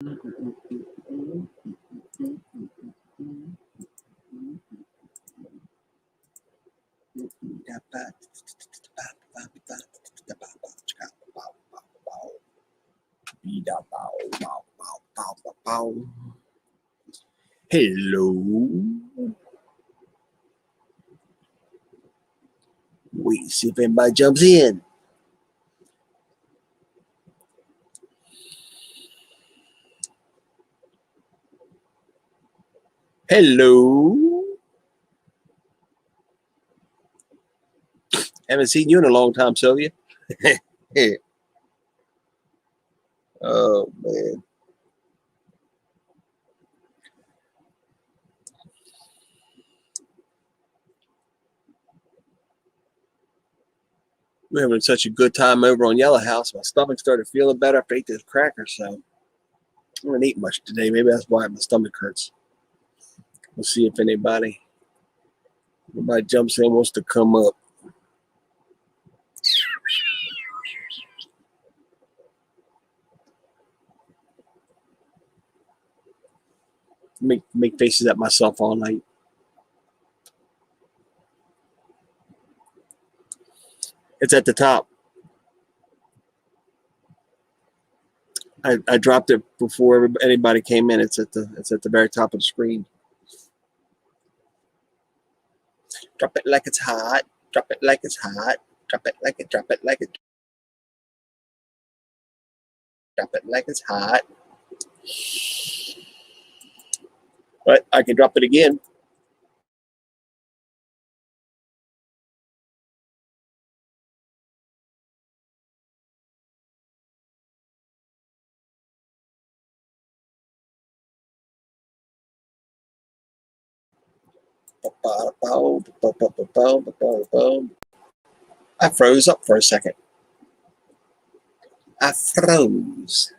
Hello. Wait, see if anybody jumps in. Hello. Haven't seen you in a long time, Sylvia. Oh, man. We're having such a good time over on Yellow House. My stomach started feeling better after I ate those crackers, so I didn't eat much today. Maybe that's why my stomach hurts. We'll see if anybody jumps in, wants to come up. Make faces at myself all night. It's at the top. I dropped it before anybody came in. It's at the very top of the screen. Drop it like it's hot. Drop it like it's hot. Drop it like it. Drop it like it. Drop it like it's hot. But I can drop it again. I froze up for a second. I froze.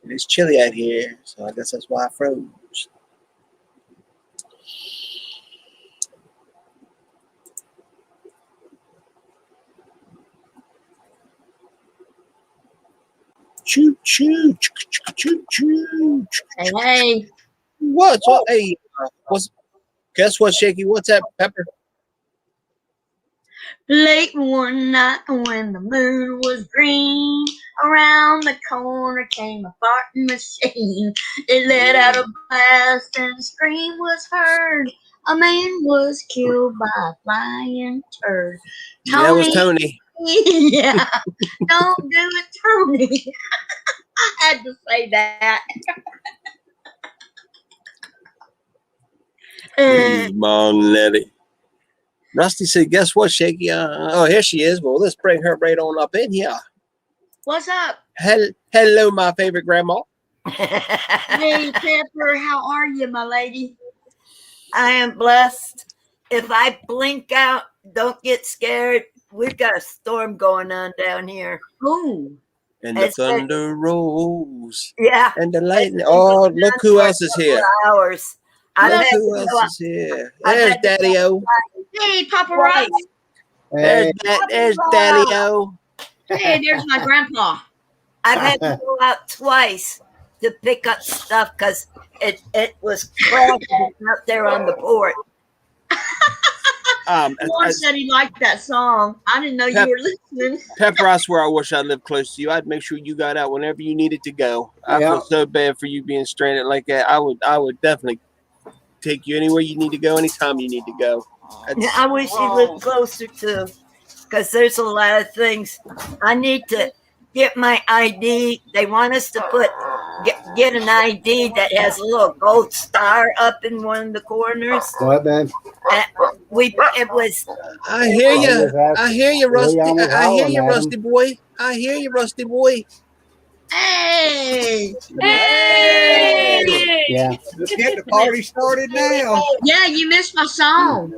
It's chilly out here, so I guess that's why I froze. Choo choo choo choo. Hey. What's up? Hey, guess what, Shaky? What's that, Pepper? Late one night when the moon was green, around the corner came a farting machine. It let out a blast and a scream was heard. A man was killed by a flying turd. Tony, that was Tony. Yeah, don't do it, Tony. I had to say that. Come on, Letty. Rusty said, guess what, Shaky? Oh, here she is. Well, let's bring her right on up in here. What's up? Hello, my favorite grandma. Hey, Pepper, how are you, my lady? I am blessed. If I blink out, don't get scared. We've got a storm going on down here. Ooh. And the thunder rolls. Yeah. And the lightning. Oh, look who else is here. Hours. Look who else is here. There's Daddy-O. Hey, Papa Rice. There's Daddy-O. Hey, there's my grandpa. I've had to go out twice to pick up stuff because it was crashing out there on the porch. Juan said he liked that song. I didn't know you were listening. Pepper, I swear I wish I lived close to you. I'd make sure you got out whenever you needed to go. I feel so bad for you being stranded like that. I would definitely take you anywhere you need to go, anytime you need to go. I wish you lived closer too, because there's a lot of things. I need to get my ID. They want us to get an ID that has a little gold star up in one of the corners. What, man? I hear you, Rusty. I hear you, Rusty boy. I hear you, Rusty boy. Hey! Yeah. Let's get the party started now. Yeah, you missed my song.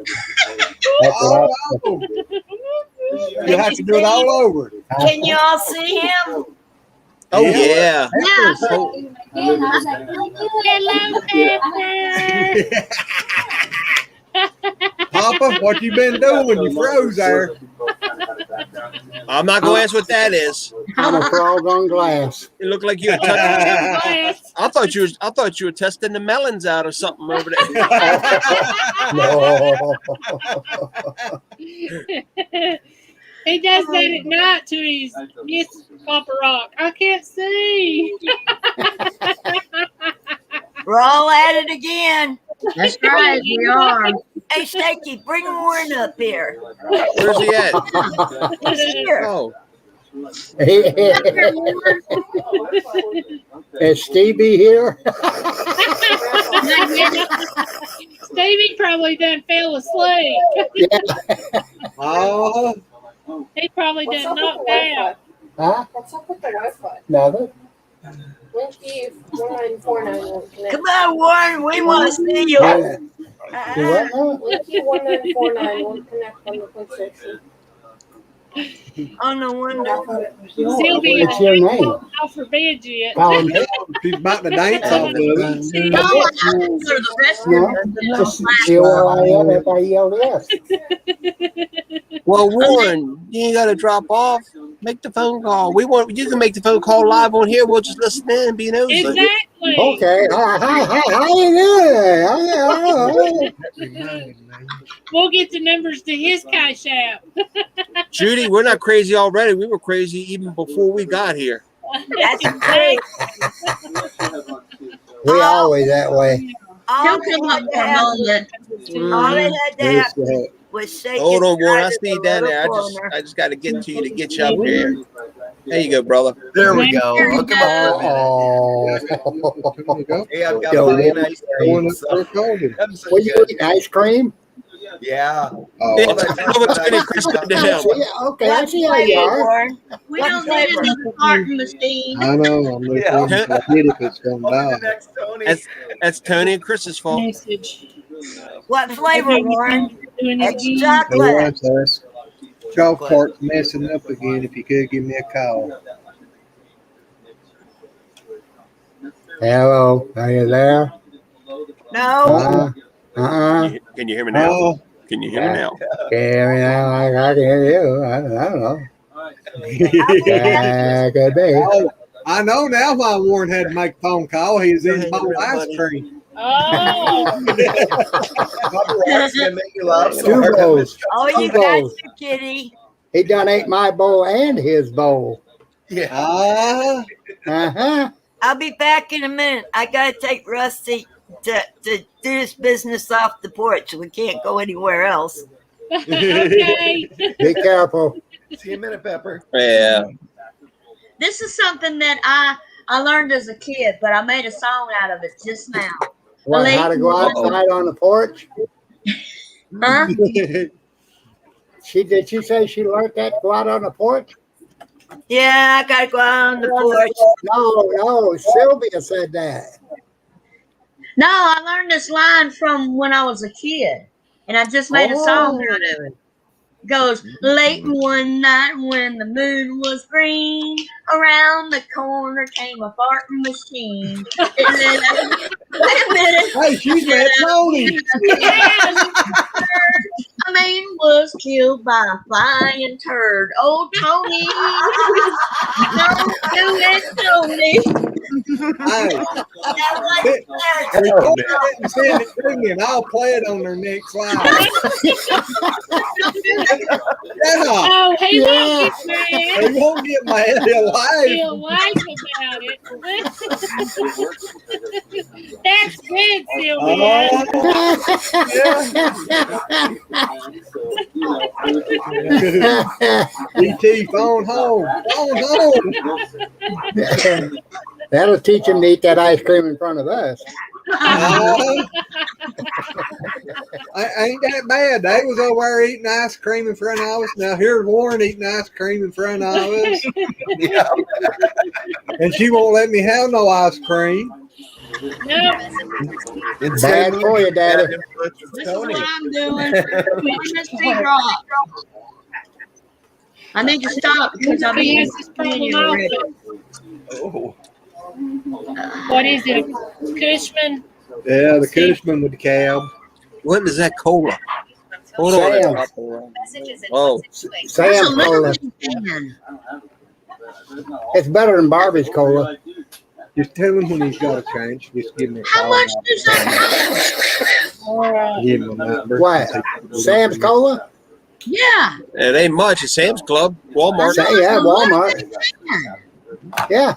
You have to do it all over. Can you all see him? Oh, yeah. Papa, what you been doing? You froze there. I'm not going to ask what that is. I'm a frog on glass. It looked like you were testing. I thought you were testing the melons out or something over there. No. He does that at night to his Miss Papa Rock. I can't see. We're all at it again. That's right, we are. Hey, Shaky, bring Warren up here. Where's he at? He's here. Oh, Is Stevie here? Stevie probably done fell asleep. Oh, He probably done knocked out. huh? What's up with the Wi-Fi? Nothing. Linky 19491 connect. Come on, Warren. We want to see you. Yeah. You what now? Linky 19491 connect on the PlayStation. Oh, no wonder. Sylvia, What's your name? off for bed yet. Colin. She's about to dance off of it. No, I have to go to the restroom. Just see where I am if I yell yes. well, Warren, you ain't got to drop off. Make the phone call. You can make the phone call live on here. We'll just listen in and be nosy. Exactly. Okay. How you doing? We'll get the numbers to his cash app. Judy, we're not crazy already. We were crazy even before we got here. That's great. We always that way. All He'll they come had up to for a have, moment. all they had to have was shake Hold it on, Warren. I right see you at the down there. little corner. I just got to get to you to get you up here. There you go, brother. There we go. There you Hook 'em up for a minute. Oh. Hey, I've got Yo, plenty of ice Going cream. up So there cold. that'd be What you good. eating? Ice cream? Yeah. Oh, Yeah, All that tell me time what Chris did to him. Okay, I What see how you flavor, are. Warren? We What don't flavor? need another carton machine. I know. I'm looking Yeah. if I did if it's going On to the down. next Tony. That's Tony and Chris's fault. Message. What flavor, Warren? Doing it It's again. The chocolate. ones that's chalk part's messing up again. If you could give me a call. Hello, are you there? No. Can you hear me now? Oh, Can you hear me now? Can you hear me now? I can hear you. I don't know. Yeah, could be. oh, I know now why Warren had to make a phone call. He was in bowl ice cream. Oh, Papa Rock's gonna make you laugh so Two hard. bowls. Oh, you Two got bowls. your kitty. He done ate my bowl and his bowl. Yeah. Ah, Uh-huh. I'll be back in a minute. I gotta take Rusty to do this business off the porch. We can't go anywhere else. okay. Be careful. See you in a minute, Pepper. Yeah. This is something that I learned as a kid, but I made a song out of it just now. What, how to go outside on the porch? Huh? Did she say she learned that to go out on the porch? Yeah, I gotta go out on the porch. No, Sylvia said that. No, I learned this line from when I was a kid, and I just made a song out of it. It goes, late one night when the moon was green, around the corner came a farting machine. Wait a minute. hey, she's met Tony. I mean, was killed by a flying turd. Oh, Tony. Don't do it, Tony. Hey, record it and send it to me, and I'll play it on their next live. Yeah, Oh, he won't get mad. he won't get mad. He'll laugh. He'll laugh about it. That's good, Sylvia. ET, phone home. Phone home. That'll teach him to eat that ice cream in front of us. Ain't that bad. They was over there eating ice cream in front of us. Now here's Warren eating ice cream in front of us. Yeah. And she won't let me have no ice cream. No, It's Bad for you, Daddy. This is what I'm doing. Chemistry drop. I need to stop because I've he been has this problem using already. Oh. what is it? Cushman? Yeah, the Cushman with the cab. What is that cola? Hold on. Sam. Oh, That's a Sam's cola. limited can. It's better than Barbie's cola. Just tell him when he's got a change. Just give me a How call. much does that cost? All right. Give him a number. What? Sam's cola? Yeah. it ain't much. It's Sam's Club, Walmart. Yeah, Walmart. Yeah.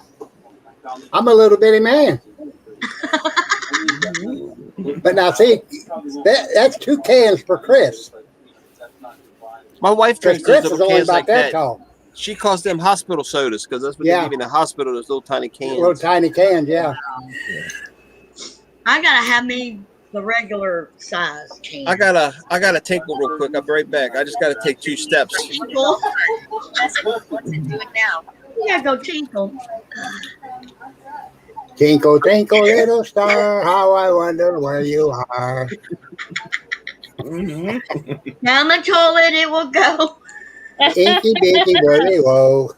I'm a little bitty man. But now see, that's 2 cans for Chris. My wife Because drinks Chris those is little only cans about like that that. tall. She calls them hospital sodas because that's what Yeah. they give in the hospital. Those little tiny Little cans. tiny cans, yeah. I gotta have me the regular size can. I gotta tinkle real quick. I'll be right back. I just gotta take 2 steps. Tinkle. You gotta go tinkle. Tinkle, tinkle, little star, how I wonder where you are. Down the toilet it will go. Inky, dinky, whirly, whoa.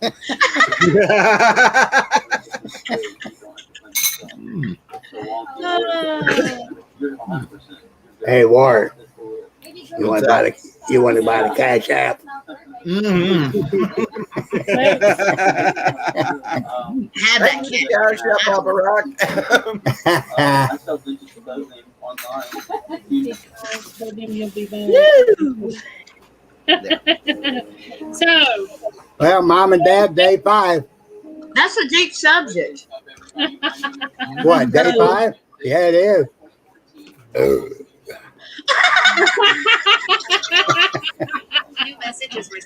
Hey, Ward, you want to buy the Cash App? Have that can. Gosh, yeah, Papa Rock. So then you'll be back. Woo! So, Well, Mom and Dad, day 5. That's a deep subject. What, day 5? Yeah, it is.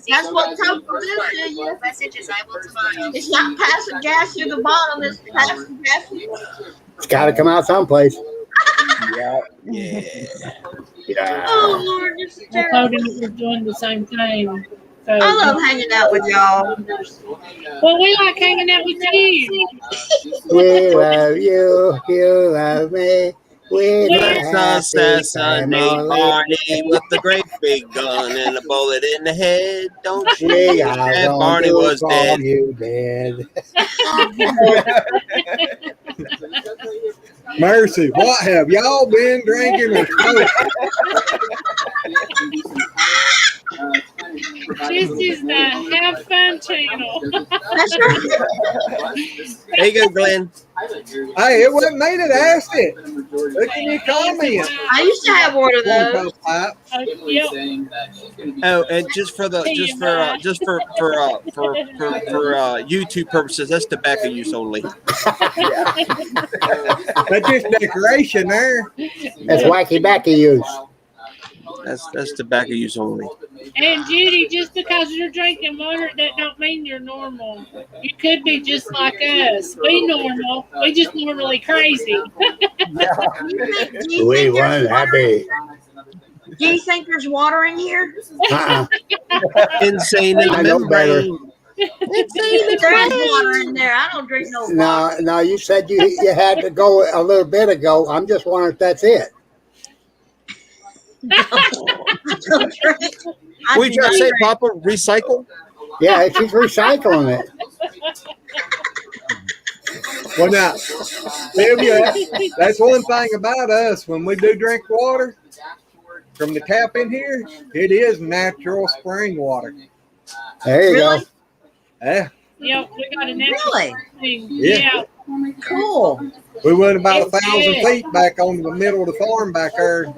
That's what Coke will do to you. It's not passing gas through the bottom, it's passing gas through. It's got to come out someplace. Yeah. Yeah. Oh, Lord, this is I terrible. told him we were doing the same thing. So, I love hanging out with y'all. well, we like hanging out with you. We love you, you love me. We It's love happy Sunday family. party with the great big gun and a bullet in the head. Don't you We wish are that going Barney to was call dead? you dead. Mercy, what have y'all been drinking or smoking? This is the Have Fun channel. That's right. There you go, Glenn. Hey, it wasn't me that asked it. Look at your comment. I used to have one of those. Pipe. Yep. Oh, and just for YouTube purposes, that's tobacco use only. That's just decoration there. That's wacky backy use. That's tobacco use only. And Judy, just because you're drinking water, that don't mean you're normal. You could be just like us. We normal. We just normally crazy. We want happy. Do you think there's water in here? Insane in the I know better. membrane. There is water in there. I don't drink no water. No, you said you had to go a little bit ago. I'm just wondering if that's it. I don't drink. I We do just not say, drink. Papa, recycle. Yeah, she's recycling it. Well, now, Sylvia, that's one thing about us. When we do drink water from the tap in here, it is natural spring water. There you Really? go. Yeah, Yep, we got a natural Really? thing. Yeah. Cool. we went about It's 1,000 good. feet back on the middle of the farm back there,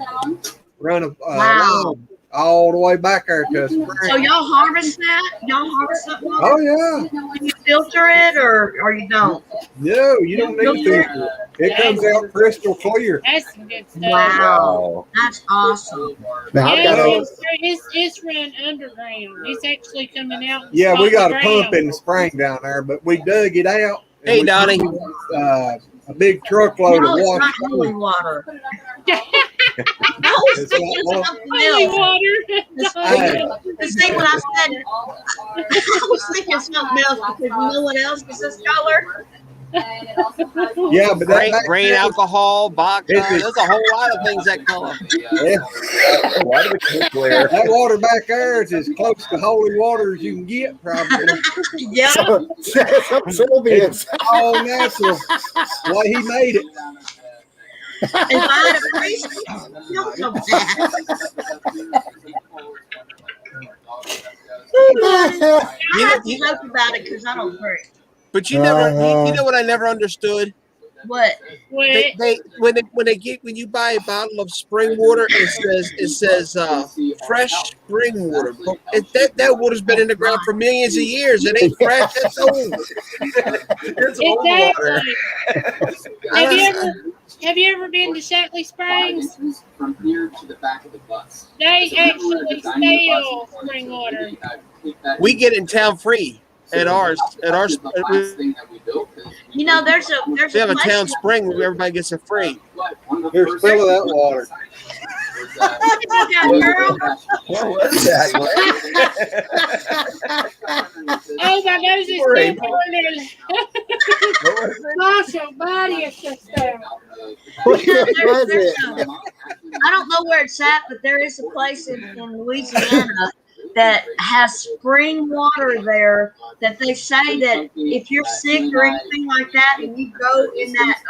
running Wow. line all the way back there to spring. So y'all harvest that? Y'all harvest that water? Oh yeah, Do you filter it or you don't? no, you don't need to filter it. It comes out crystal clear. That's some good stuff. Wow. That's awesome. Now I've got Yeah, a, it's run underground. It's actually coming out. Yeah, we got a a pump in the spring down there, but we dug it out. and Hey, we Donnie. put, a big truckload No, of it's water. not holy water. I was It's thinking not something Holy else. water. The same when I said, I was thinking something else because you know what else is this color? Yeah, but that Grain alcohol, vodka. There's a whole lot of things that color. yeah, Why do we keep glare? that water back there is as close to holy water as you can get, probably. Yeah. some Sylvia's. All natural. Why he made it. If I had a priest, you'll feel bad. I have to joke about it because I don't drink. But you never, you know what I never understood? What? They when you buy a bottle of spring water, it says fresh spring water. But that water's been in the ground for millions of years. It ain't fresh. It's old. It's old water. Have you ever been to Shatley Springs? They actually sell spring water. We get it in town free at ours. You know, there's a We have a town spring where everybody gets it free. Here's fill of that water. girl. What was that? Oh, my nose is Poor still April. burning. What was it? Gosh, your body is just there. What You know, was there's it? I don't know where it's at, but there is a place in Louisiana that has spring water there that they say that if you're sick or anything like that and you go in that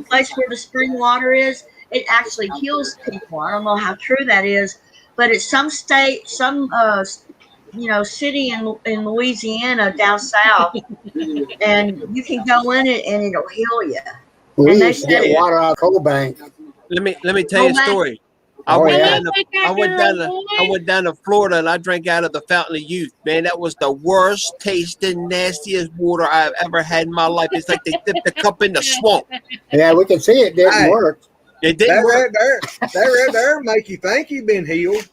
place where the spring water is, it actually heals people. I don't know how true that is, but it's some state, some city in Louisiana down south, and you can go in it and it'll heal you. We And they used to get said- water out of Coal Bank. Let me tell you a story. I went down to Florida and I drank out of the Fountain of Youth. Man, that was the worst tasting, nastiest water I've ever had in my life. It's like they dipped the cup in the swamp. Yeah, we can see it didn't Hey. work. It didn't That work. right there make you think you've been healed.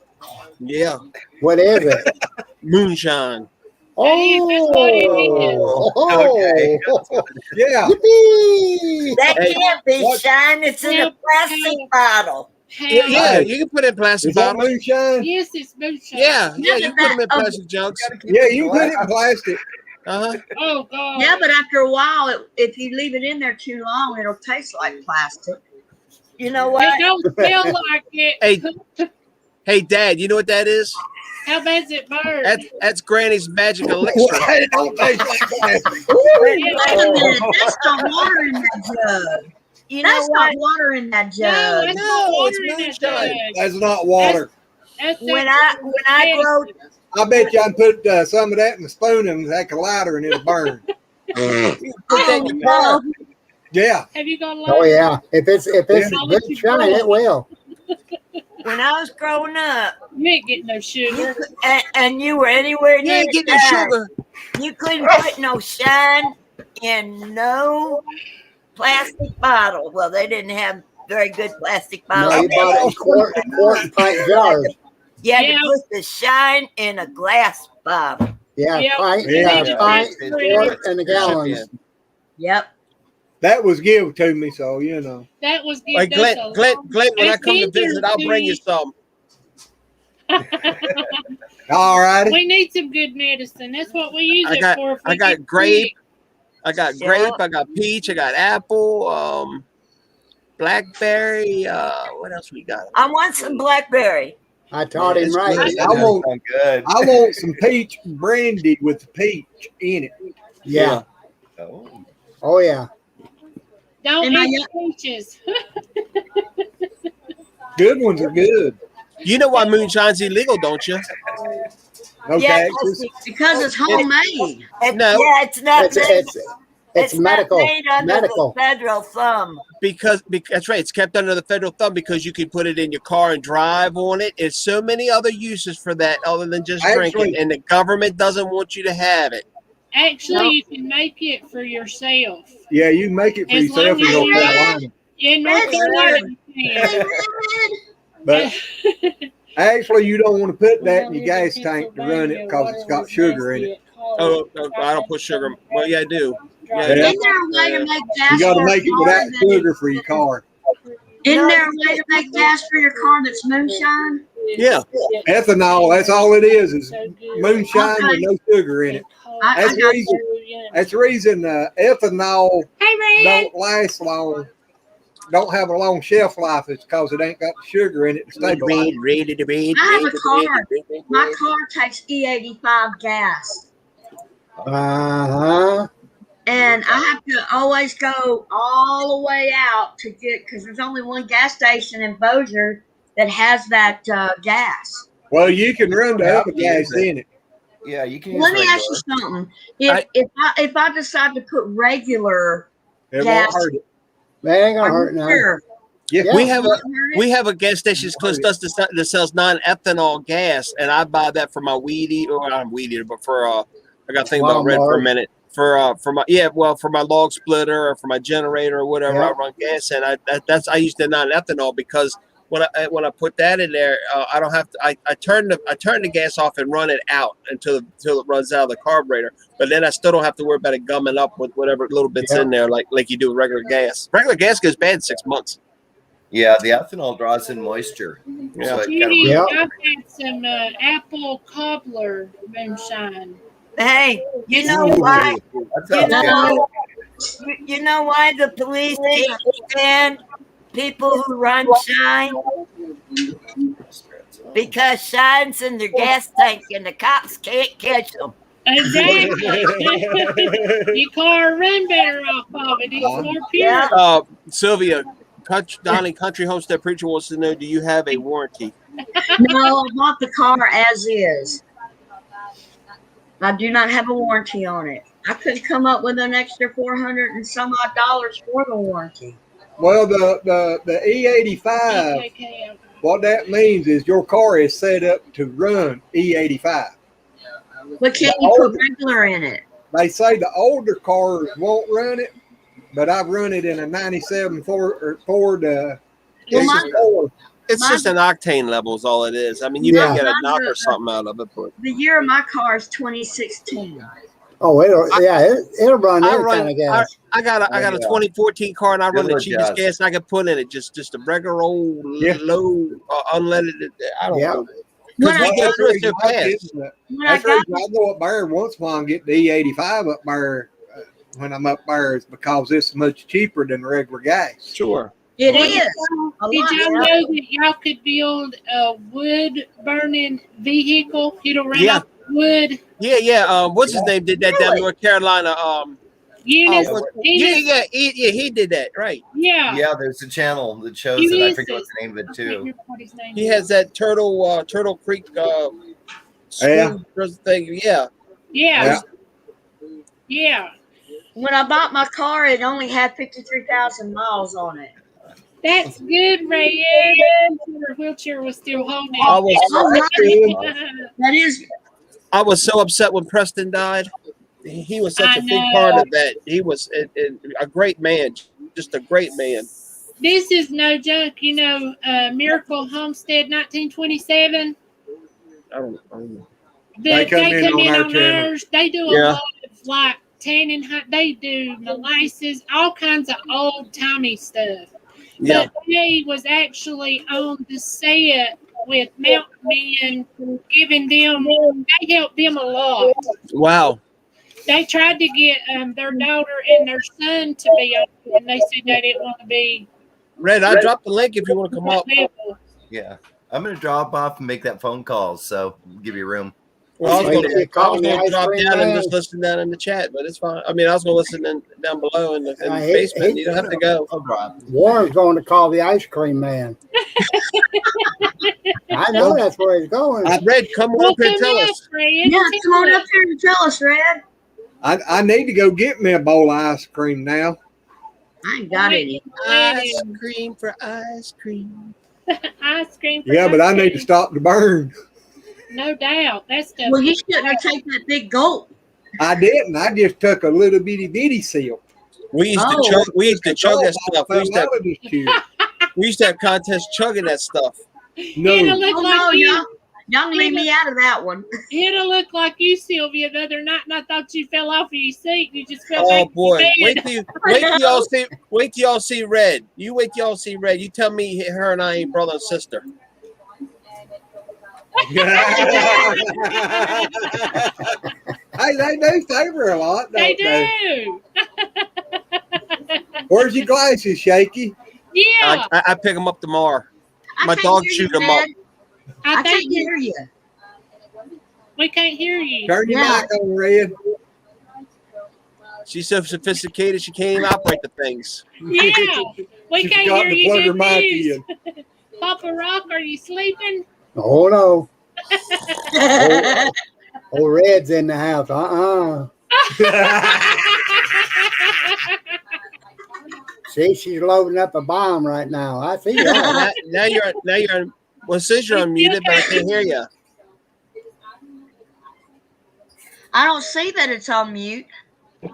Yeah, What is it? moonshine. Okay. Yeah. Yippee! That Hey, can't be what- shine. It's in a plastic bottle. Yeah, yeah, you can put it in plastic Is that bottles. moonshine? Yes, it's moonshine. Yeah, you can put them in plastic jugs. Yeah, you can put it in plastic. Uh-huh. Oh, God. Yeah, but after a while, if you leave it in there too long, it'll taste like plastic. You know It what? don't smell like it. Hey, Dad, you know what that is? How bad's it burn? That's Granny's magic elixir. It don't taste like plastic. Wait a minute, that's not water in that jug. You know That's what? not water in that No, jug. that's No, not water it's in that moonshine. jug. That's not water. That's When I grow I bet you I can put some of that in a spoon and take a lighter and it'll burn. You can put that in your car. Yeah. Have you got a Oh yeah, if it's I'll let good you shine, go. it will. when I was growing up, You ain't getting no sugar. and you were anywhere You near ain't getting no shine, sugar. you couldn't put no shine in no plastic bottle. Well, they didn't have very good plastic No, bottles. you bought it in quart and pint jars. You had Yeah. to put the shine in a glass bottle. Yeah, Yep. pint, Yeah. pint, Yeah. quart, and the gallons. Yep. That was given to me, so you know. That was good. Like Glenn, when I come to visit, I'll bring you some. All righty. We need some good medicine. That's what we use I it got- for. If I we got get grape. sick. I got Yeah. grape, I got peach, I got apple, blackberry. What else we got? I want some blackberry. I taught him It's right. good. I want, good. I want some peach brandy with the peach in it. Yeah. Oh. Oh yeah. Don't Am I eat the peaches. Good ones are good. You know why moonshine's illegal, don't you? No Yeah, taxes. Because it's homemade. No. Yeah, it's not It's made. it's not medical. made under Medical. the federal thumb. Because that's right. It's kept under the federal thumb because you can put it in your car and drive on it. There's so many other uses for that other than just drinking, Actually- and the government doesn't want you to have it. Actually, you can make it for yourself. Yeah, you can make it for As yourself long in as North you- Carolina. In North That's Carolina, you can. But actually, you don't want to put that in your gas tank to run it because it's got sugar in it. Oh, I don't put sugar. Well, yeah, I do. Yeah. Isn't there a way to make gas You got to for a make it car without that- sugar for your car. Isn't there a way to make gas for your car that's moonshine? Yeah. Ethanol, that's all it is moonshine with no sugar in it. I That's the got reason. That's the reason ethanol Hey, Red. don't last long. Don't have a long shelf life. It's because it ain't got the sugar in it to stabilize. I have a car. My car takes E85 gas. Uh-huh. And I have to always go all the way out to get, because there's only one gas station in Bossier that has that gas. Well, you can run the Yeah, other you gas use it. in it. Yeah, you can use Let me regular. ask you something. If I decide to put regular It gas, won't hurt it. That ain't gonna are hurt you none. sure? Yeah. We have a gas station close to us that sells non-ethanol gas, and I buy that for my weed eater, or not weed eater, but for I got to think about Red for a minute. For my log splitter or for my generator or whatever I run gas in. I use the non-ethanol because when I put that in there, I don't have to. I turn the gas off and run it out until it runs out of the carburetor. But then I still don't have to worry about it gumming up with whatever little bits in there, like you do with regular gas. Regular gas goes bad in 6 months. Yeah, the ethanol draws in moisture. Yeah. So it Judy, kind I've had some apple cobbler moonshine. Hey, you of, know why? That sounds good. You know why the police can't stand people who run shine? Because shine's in their gas tank and the cops can't catch them. Exactly. Your car run better off of it. It's more pure. Sylvia, Donnie Country Homestead Preacher wants to know: do you have a warranty? No, I bought the car as is. I do not have a warranty on it. I couldn't come up with an extra $400 and some odd dollars for the warranty. Well, the E85, what that means is your car is set up to run E85. But can't you put regular in it? They say the older cars won't run it, but I've run it in a 97 Ford. It's just an octane level is all it is. I mean, you might get a knock or something out of it. But the year of my car is 2016. Oh, it'll run any kind of gas. I got a 2014 car, and I run the cheapest gas I can put in it. Just a regular old low unleaded. I don't know. Because we go through it so fast. I go up there once while I get the E85 up there. When I'm up there, is because it's much cheaper than regular gas. Sure. It is. Did y'all know that y'all could build a wood burning vehicle? It'll run off wood. Yeah. What's his name? Did that down in North Carolina? Eunice. He did that, right? Yeah. Yeah, there's a channel that shows it. I forget what the name of it too. He has that Turtle Creek thing. Yeah. When I bought my car, it only had 53,000 miles on it. That's good, Ray. Her wheelchair was still holding. I was so upset when Preston died. He was such a big part of that. He was a great man, just a great man. This is no joke. You know, Miracle Homestead 1927. I don't know. They come in on ours. They do a lot of like tanning. They do molasses, all kinds of old timey stuff. Yeah. But they was actually on the set with Mountain Men, giving them. They helped them a lot. Wow. They tried to get their daughter and their son to be on, and they said they didn't want to be. Red, I dropped the link if you want to come up. Yeah, I'm gonna drop off and make that phone call, so give you room. Well, I was going to drop down and just listen down in the chat, but it's fine. I mean, I was going to listen down below in the basement. You don't have to go. Warren's going to call the ice cream man. I know that's where he's going. Red, come on up here and tell us. Yeah, come on up here and tell us, Red. I need to go get me a bowl of ice cream now. I ain't got any. Ice cream for ice cream. Ice cream. Yeah, but I need to stop the burn. No doubt. That's the. Well, you shouldn't have taken that big gulp. I didn't. I just took a little bitty sip. We used to chug. We used to chug that stuff. We used to have contests chugging that stuff. No. It'll look like you. Y'all leave me out of that one. It'll look like you, Sylvia, the other night, and I thought you fell off of your seat. You just fell back. Oh boy! Wait till y'all see Red. You wait till y'all see Red. You tell me her and I ain't brother and sister. Hey, they do favor a lot, don't they? Do. Where's your glasses, Shaky? Yeah. I pick them up tomorrow. My dog shoot them up. I can't hear you. We can't hear you. Turn your mic on, Red. She's so sophisticated she can't even operate the things. Yeah, we She can't forgot hear to you. plug her Good mic news. in. Papa Rock, are you sleeping? Oh no. Old Red's in the house. See, she's loading up a bomb right now. I see that. Now you're on. Well, it says you're unmuted, but I can't hear you. I don't see that it's on mute.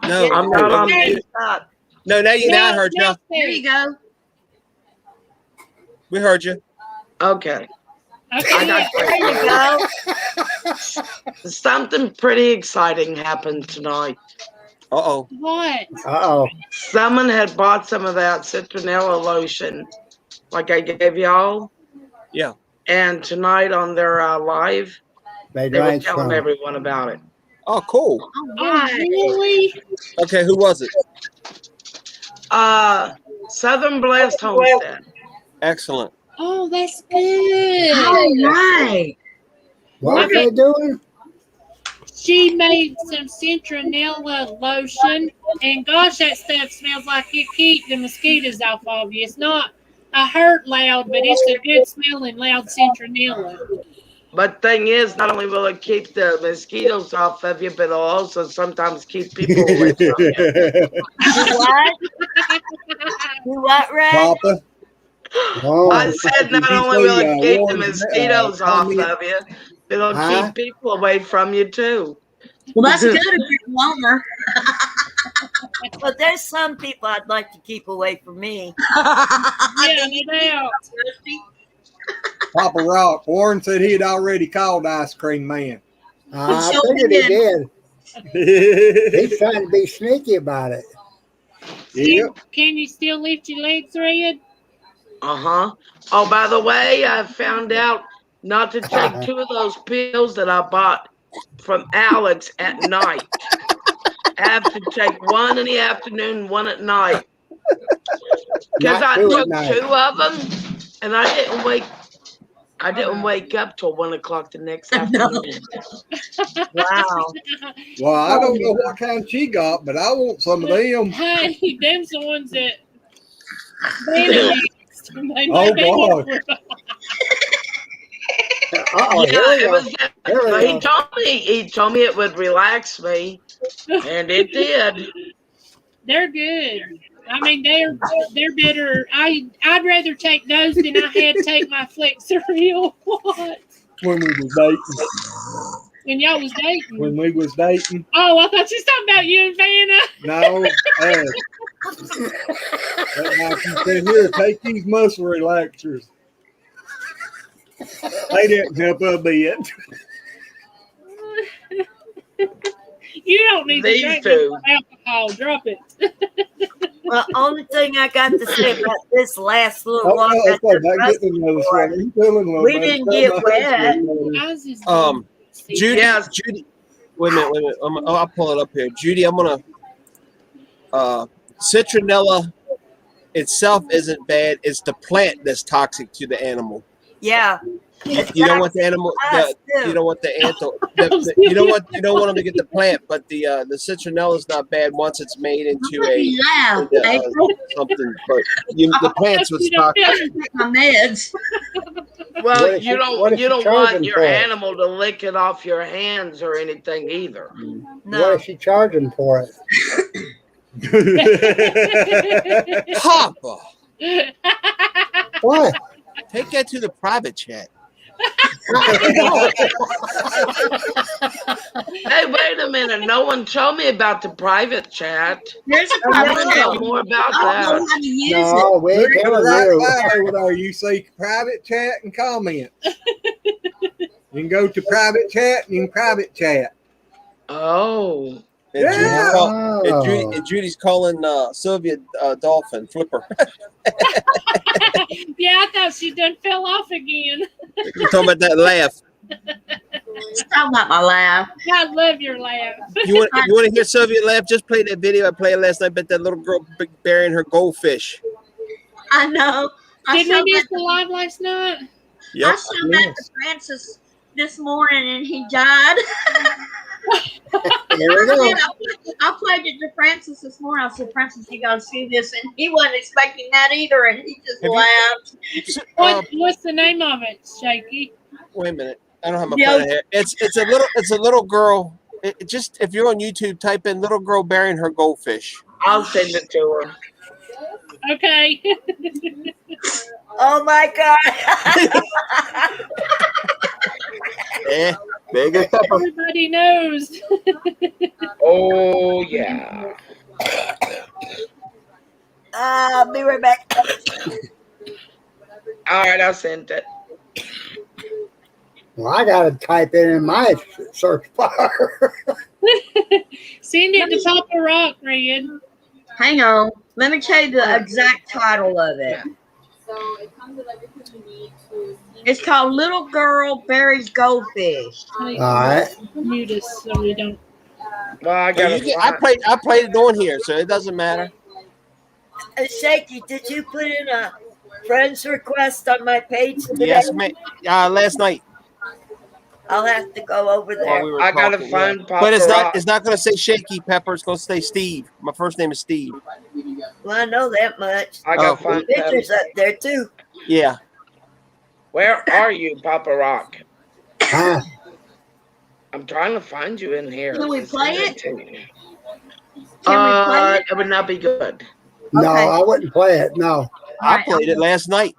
No, I'm not on mute. Stop. No, now I heard you. There you go. We heard you. Okay. Okay. There you go. Something pretty exciting happened tonight. Uh-oh. What? Uh-oh. Someone had bought some of that citronella lotion, like I gave y'all. Yeah. And tonight on their live, They they were drank telling some. everyone about it. Oh, cool. Oh, really? Okay, who was it? Southern Blast Homestead. Excellent. Oh, that's good. All right. What are they doing? She made some citronella lotion, and gosh, that stuff smells like it keeps the mosquitoes off of you. It's not a hurt loud, but it's a good smelling loud citronella. But thing is, not only will it keep the mosquitoes off of you, but it'll also sometimes keep people away from you. You what? You what, Red? Papa. Oh, I said not Did you only say, will it keep the Warren's, mosquitoes off comment? of you, it'll Huh? keep people away from you too. Well, that's good if you're a loner. Well, there's some people I'd like to keep away from me. Yeah, no doubt. Papa Rock. Warren said he had already called Ice Cream Man. I Sure figured he did. Yep. He's trying to be sneaky about it. Can you still lift your legs, Red? Uh-huh. Oh, by the way, I found out not to take 2 of those pills that I bought from Alex at night. I have to take 1 in the afternoon, 1 at night. Because Not I two at took night. 2 of them, and I didn't wake up till 1 o'clock the next afternoon. Wow. Well, I don't know what kind she got, but I want some of them. Hey, them's the ones that. They Oh, boy. Uh-oh, here we Yeah, it go. was. Here we But go. he told me it would relax me, and it did. They're good. I mean, they're better. I'd rather take those than I had to take my Flexeril. What? When we was dating. When y'all was dating. When we was dating. Oh, I thought you was talking about you and Vanna. No. Like you said, here, take these muscle relaxers. They didn't help a bit. You don't need These to drink two. alcohol. Drop it. Well, only thing I got to say about this last little Oh, walk no, I it's like took that us getting another for, sweater. He's feeling a little we bit. didn't get wet. I was just Judy. Yes. Judy. Wait a minute. I'll pull it up here. Judy, I'm gonna. Citronella itself isn't bad. It's the plant that's toxic to the animal. Yeah. You don't want the animal. You don't want the animal. You don't want them to get the plant. But the citronella is not bad once it's made into a something. But the plant's what's toxic. My meds. Well, What you don't want your animal to lick it off your hands or anything either. What is she charging for it? Papa, What? take that to the private chat. Hey, wait a minute. No one told me about the private chat. There's a I private want to know more about I don't know that. how to use No, it. we ain't Look telling right you. over there. You see private chat and comment. You can go to private chat and you can private chat. Oh. And, Yeah. Judy's calling Sylvia Dolphin Flipper. Yeah, I thought she done fell off again. You're talking about that laugh. It's talking about my laugh. I love your laugh. You want to hear Sylvia laugh? Just play that video I played last night about that little girl burying her goldfish. I know. Did we miss the live last night? Yep. I showed that to Francis this morning and he died. Here we go. I played it to Francis this morning. I said, Francis, you got to see this. And he wasn't expecting that either. And he just laughed. What's the name of it, Shaky? Wait a minute. I don't have my phone here. It's a little girl. It just if you're on YouTube, type in little girl burying her goldfish. I'll send it to her. Okay. Oh my God. Yeah, big as pepper. Everybody knows. Oh yeah. I'll be right back. All right, I'll send it. Well, I got to type it in my search bar. Send it to Papa Rock, Red. Hang on. Let me tell you the exact title of it. So it comes with everything you need to. It's called Little Girl Buries Goldfish. All right. Mute us so we don't. Well, I I played it on here, so it doesn't matter. Shaky, did you put in a friend's request on my page today? Yes, ma'am. Last night. I'll have to go over there. While we were I gotta talking, find yeah. Papa But Rock. it's not going to say Shaky Pepper. It's going to say Steve. My first name is Steve. Well, I know that much. I gotta find pictures Pepper. up there too. Yeah. Where are you, Papa Rock? Huh. I'm trying to find you in here. Can we play it? Can we play it? It would not be good. No, Okay. I wouldn't play it. No. I played it last night.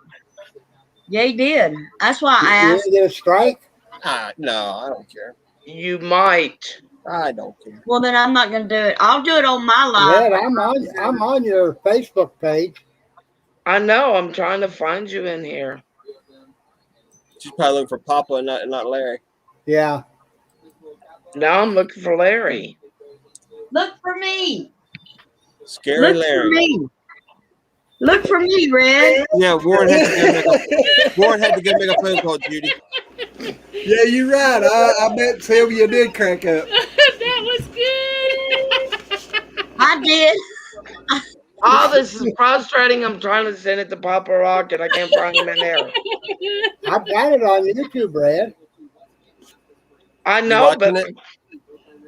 Yeah, he did. That's why I You asked. didn't get a strike? No, I don't care. You might. I don't care. Well, then I'm not going to do it. I'll do it on my live. Red, I'm on your Facebook page. I know. I'm trying to find you in here. She's probably looking for Papa and not Larry. Yeah. Now I'm looking for Larry. Look for me. Scary Look Larry. for me. Look for me, Red. Yeah, Warren had to go make a phone call, Judy. Yeah, you're right. I bet Sylvia did crack up. That was good. I did. Oh, this is frustrating. I'm trying to send it to Papa Rock and I can't find him in there. I've got it on YouTube, Red. I know, but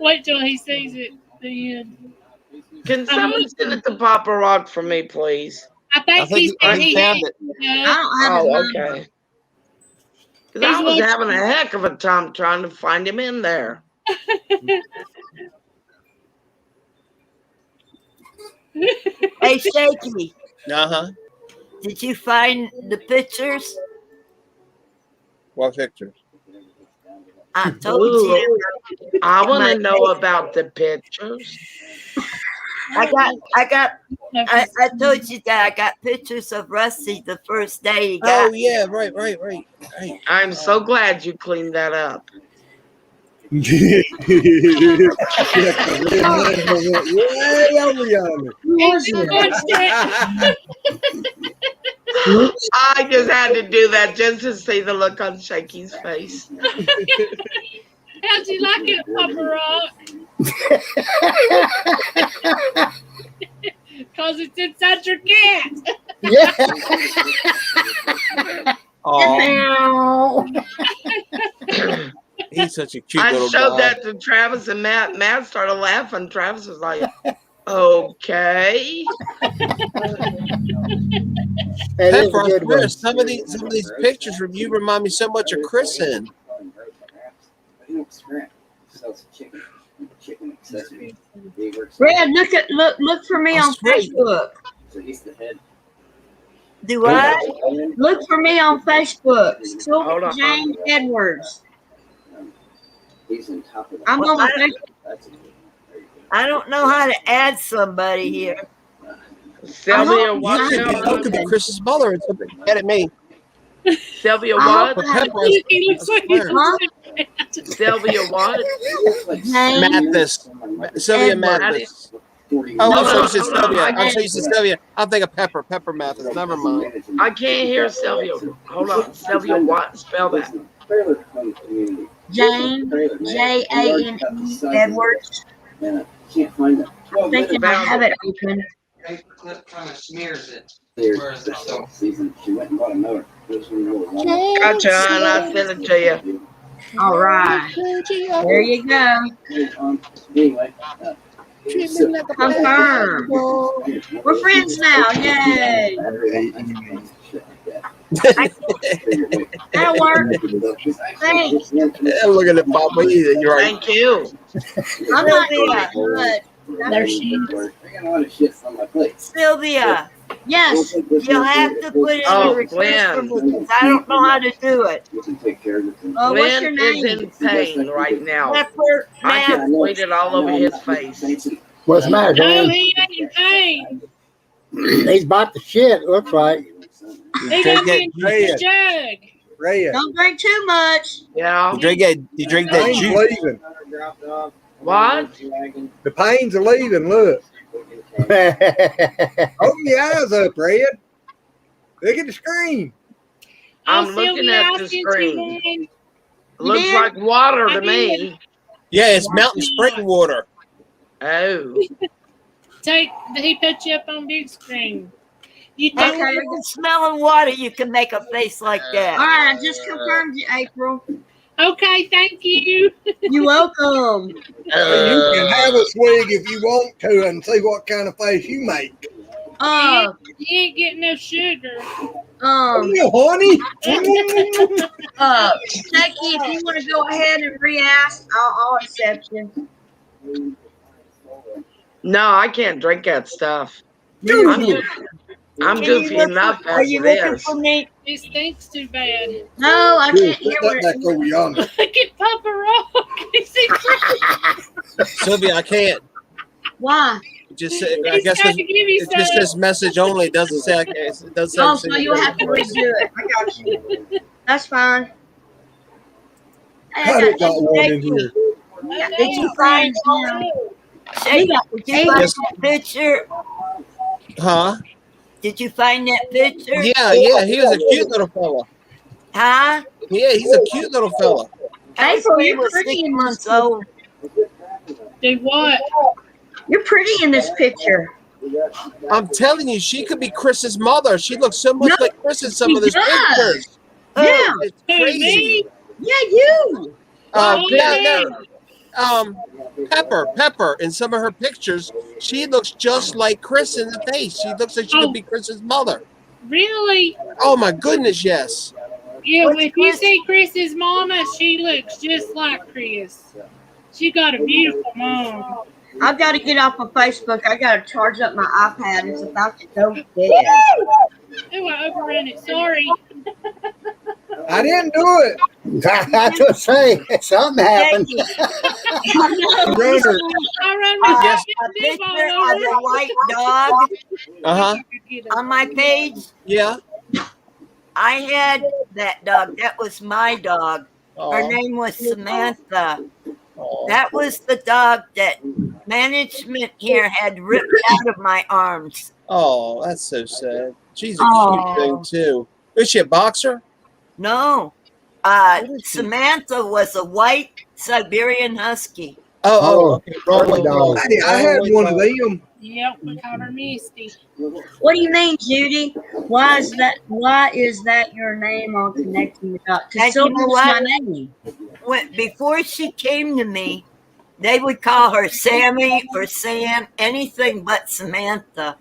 Wait till he sees it. The end. can somebody send it to Papa Rock for me, please? I think he said he found it. I don't have his Oh, number. okay. Because I was having a heck of a time trying to find him in there. Hey, Shaky, Uh-huh. did you find the pictures? What pictures? I told Ooh, you. I want to know about the pictures. I told you that I got pictures of Rusty the first day he got. Oh, yeah, right. I'm so glad you cleaned that up. Way over yonder. Who was it? I just had to do that just to see the look on Shaky's face. How'd you like it, Papa Rock? Because it's inside your cat. Yeah. Oh, he's such a cute I little showed guy. that to Travis and Matt. Matt started laughing. Travis was like, okay. That is a Pepper, I good swear, one. some of these pictures from you remind me so much of Kristen. Red, look for me on Facebook. Do I? Look for me on Facebook. Hold Sylvia on. Jane Edwards. I'm on Facebook. I don't know how to add somebody here. Sylvia, You watch could be, out. you could be Chris's mother and something. Get at me. Sylvia, I what? But Pepper is He looks like Huh? Sylvia, what? Jane Mathis. Sylvia Edwards. Mathis. Oh, I'm sorry, you said Hold on. Sylvia. I'm sorry, you said Sylvia. I'm thinking Pepper. Pepper Mathis. Never mind. I can't hear Sylvia. Hold on. Sylvia, what? Spell that. Jane Jane Edwards. I'm thinking I have it open. Clip kind of smears it. Gotcha, and I sent it to you. All right. There you go. Confirm. We're friends now. Yay. That'll work. Thanks. Yeah, look at it, Papa. You're right. Thank you. I'm not doing good. There she is. Sylvia, Yes. you'll have to put in Oh, a request for Glenn. me because I don't know how to do it. Oh, what's your Glenn is name? in pain right now. Pepper I Matt. can bleed it all over his face. What's the matter, No, Glenn? he ain't in pain. He's about the shit, it looks like. He done been to the jug. Red. Don't drink too much. Yeah. You drink that Pain's juice. leaving. What? The pains are leaving. Look. Open your eyes up, Red. Look at the screen. I'm Oh, looking Sylvia, at I the sent you screen. one. Looks did? like water I to did. me. Yeah, it's mountain spring water. Oh. He put you up on big screen. You Hey, don't. Okay. with smelling water, you can make a face like All that. right. I just confirmed you, April. Okay, thank you. You're welcome. You can have a swig if you want to and see what kind of face you make. You ain't getting no sugar. Yeah, honey. Becky, if you want to go ahead and re-ask, I'll accept you. No, I can't drink that stuff. Dude. I'm Can you goofy look enough for- Are as you it looking is. for me? It stinks too bad. No, I Dude, can't hear put what that back over yonder. Look at Papa Rock. Is he crazy? Sylvia, I can't. Why? It just I He's guess trying to give you it just some. says message only. It doesn't say I can't. It doesn't Oh, say so you'll have to redo it. I got you. That's fine. God, it got warm in here. Did you find Shake, did you find Yes. that picture? Huh? Did you find that picture? Yeah. He was a cute little fella. Huh? Yeah, he's a cute little fella. April, He you're was pretty 6 in months this. old. Do what? You're pretty in this picture. I'm telling you, she could be Chris's mother. She looks so much No, like Chris in some of she those does. pictures. Yeah. It's Who, crazy. me? Yeah, you. Pepper in some of her pictures, she looks just like Chris in the face. She looks like she could be Chris's mother. Really? Oh my goodness, yes. Yeah, What's if you Chris? see Chris's mama, she looks just like Chris. She got a beautiful mom. I've got to get off of Facebook. I got to charge up my iPad. It's about to go dead. Oh, I overran it. Sorry. I didn't do it. That's what I say. Something happened. Runner. I ran my Yes. A picture of a white dog on my page. Yeah. I had that dog. That was my dog. Her Aw. name was Samantha. Aw. That was the dog that management here had ripped out of my arms. Oh, that's so sad. She's a Aw. cute thing too. Is she a boxer? No. Samantha was a white Siberian Husky. Oh, okay. Rolly dog. Hey, I had one of them. Yep, we called her Misty. What do you mean, Judy? Why is that your name on Connecting the Dots? And Because you know Sylvia's what? my name. Before she came to me, they would call her Sammy or Sam, anything but Samantha.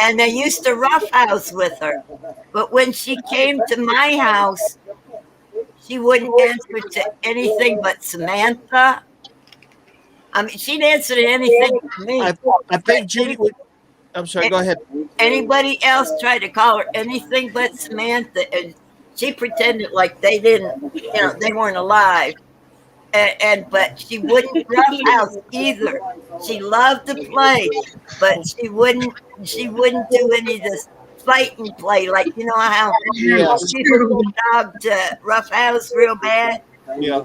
And they used to roughhouse with her. But when she came to my house, she wouldn't answer to anything but Samantha. I mean, she'd answer to anything to me. I think Judy would. I'm sorry. Go ahead. Anybody else tried to call her anything but Samantha, and she pretended like they didn't, they weren't alive. But she wouldn't roughhouse either. She loved to play, but she wouldn't do any of this fight and play, like how Yeah. people get dog to roughhouse real bad. Yeah.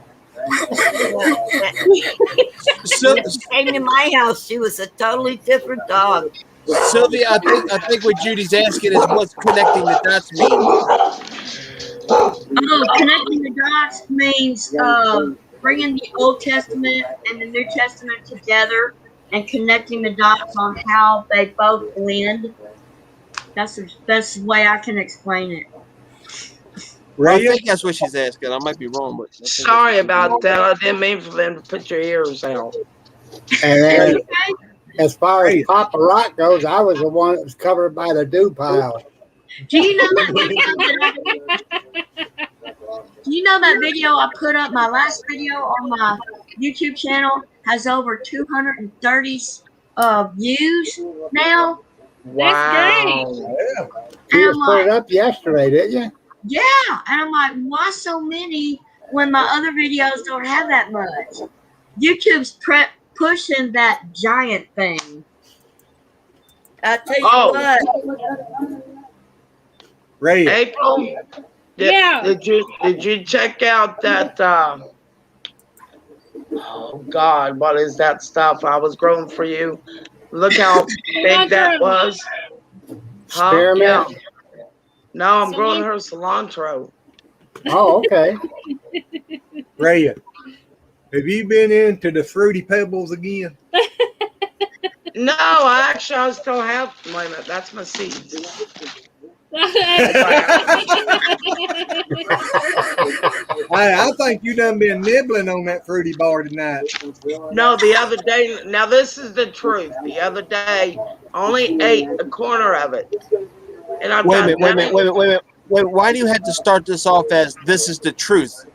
When she came to my house, she was a totally different dog. Sylvia, I think what Judy's asking is what's connecting the dots mean. Oh, connecting the dots means bringing the Old Testament and the New Testament together and connecting the dots on how they both blend. That's the best way I can explain it. Well, I Rhea, think that's what she's asking. I might be wrong, but I think Sorry about that. I didn't mean for them to put your ears out. And then, Okay. as far as Rhea. Papa Rock goes, I was the one that was covered by the dew pile. Do you know that video I put up? My last video on my YouTube channel has over 230 views now. That's great. Wow. Yeah. You And I'm just put it like, up yesterday, didn't you? yeah. And I'm like, why so many when my other videos don't have that much? YouTube's pushing that giant thing. I tell you Oh. what, Rhea. April, Yeah. did you check out that? Oh God, what is that stuff I was growing for you? Look how big that was. Huh? Spearmint. Yeah. No, I'm growing her cilantro. Oh, okay. Rhea. Have you been into the Fruity Pebbles again? No, I still have. Wait a minute, that's my seeds. I think you done been nibbling on that fruity bar tonight. No, the other day. Now this is the truth. The other day, I only ate a corner of it, and I've Wait a got minute, wait a minute, wait a minute, wait a minute. Wait, why do you have to start this off as this is the truth?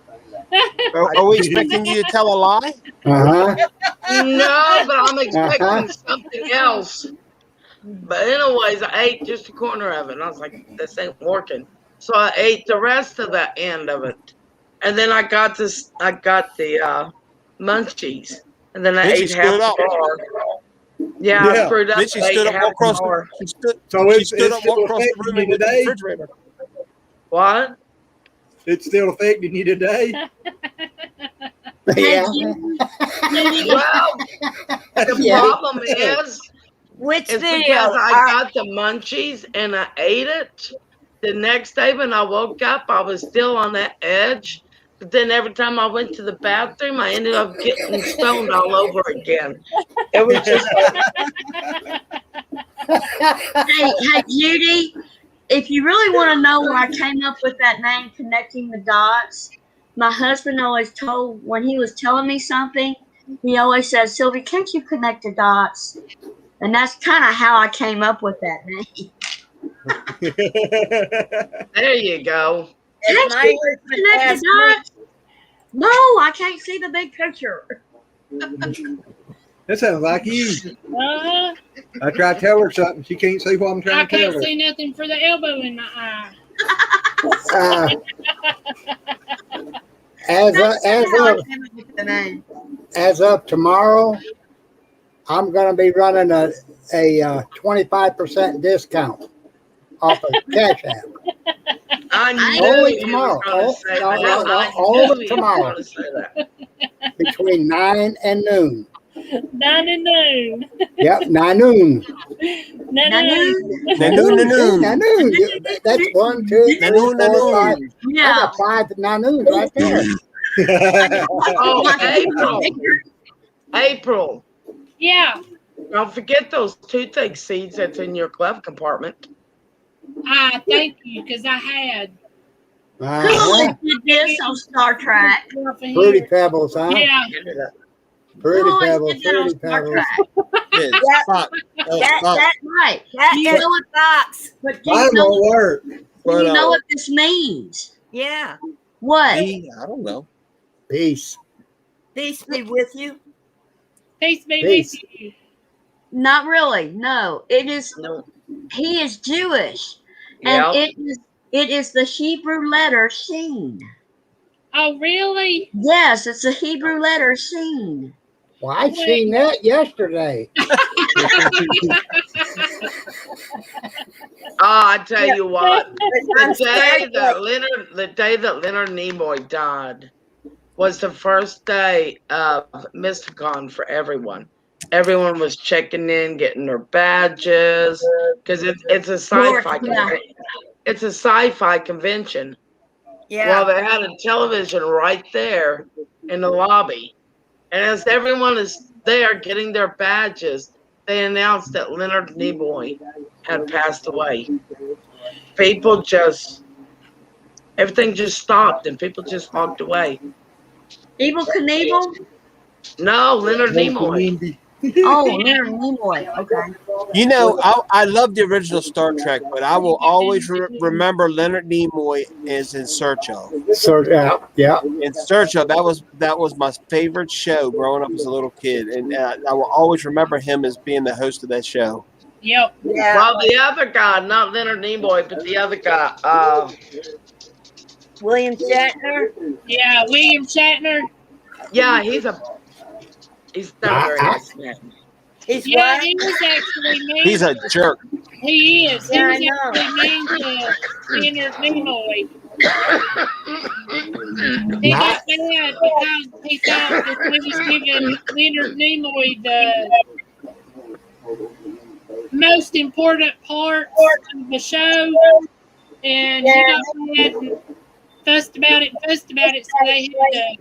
Are we expecting you to tell a lie? Uh-huh. No, but I'm expecting something else. But anyways, I ate just a corner of it, and I was like, "This ain't working." So I ate the rest of the end of it, and then I got this. I got the munchies, and then I Then she ate half stood the up. bar. Yeah, I Yeah. screwed up. Then she I stood ate up, half walked across the the bar. she stood, So she stood up, walked across the room and went to the today? refrigerator. What? It's still affecting you today? Yeah. Well, the Yeah. problem is which it's video? because I got the munchies and I ate it. The next day when I woke up, I was still on that edge. But then every time I went to the bathroom, I ended up getting stoned all over again. It was just Hey, Judy, if you really want to know where I came up with that name, Connecting the Dots, my husband always told, when he was telling me something, he always said, Sylvie, can't you connect the dots? And that's kind of how I came up with that name. there you go. If my husband Connect asked the me, dots? No, I can't see the big picture. That sounds like you. Uh-huh. I try to tell her something. She can't see what I'm I trying to tell can't her. see nothing for the elbow in my eye. As That's how I of came up with the name. as of tomorrow, I'm going to be running a 25% discount off of Cash App. I knew Only he tomorrow. was going to say No, that. no, no, I knew only he tomorrow. was going to say that. Between 9 and noon. 9 and noon. Yep, 9 noon. Noon. Noon. That's 1, 2, 3, 4, 5. I Yeah. got 5 noons right there. Oh, April. Yeah. Don't forget those toothache seeds that's in your glove compartment. Thank you, because I had. Uh-huh. Who did this on Star Trek? Fruity Pebbles, huh? Yeah. Fruity Who always Pebbles, did that on Fruity Star Pebbles. Trek? Yeah, Fox. That's right. that Do you is know what Fox. But do Mine you know, won't work. do But, you know what this means? Yeah. What? I don't know. Peace. Peace be with you. Peace be Peace. with you. Not really. No. It is. No. He is Jewish, and Yep. it is the Hebrew letter Sheen. Oh, really? Yes, it's the Hebrew letter Sheen. Well, I seen that yesterday. I tell you what, I'm the day that Leonard Nimoy died was the first day of Mysticon for everyone. Everyone was checking in, getting their badges, because it's a sci-fi. It's a sci-fi convention. Yeah. Well, they had a television right there in the lobby, and as everyone is there getting their badges, they announced that Leonard Nimoy had passed away. People just everything just stopped and people just walked away. Evil Knievel? No, Leonard Nimoy. Oh, Leonard Nimoy. Okay. You know, I love the original Star Trek, but I will always remember Leonard Nimoy as In Search Of. Yeah. In Search Of, that was my favorite show growing up as a little kid, and I will always remember him as being the host of that show. Yep. Yeah. Well, the other guy, not Leonard Nimoy, but the other guy, William Shatner. Yeah, William Shatner. yeah, he's not a very nice man. He's Yeah, what? he was actually mean. He's a jerk. He is. Yeah, I He know. was actually mean to Leonard Nimoy. He got mad because he thought that he was giving Leonard Nimoy the most important parts of the show, and he got mad and fussed about it, so they had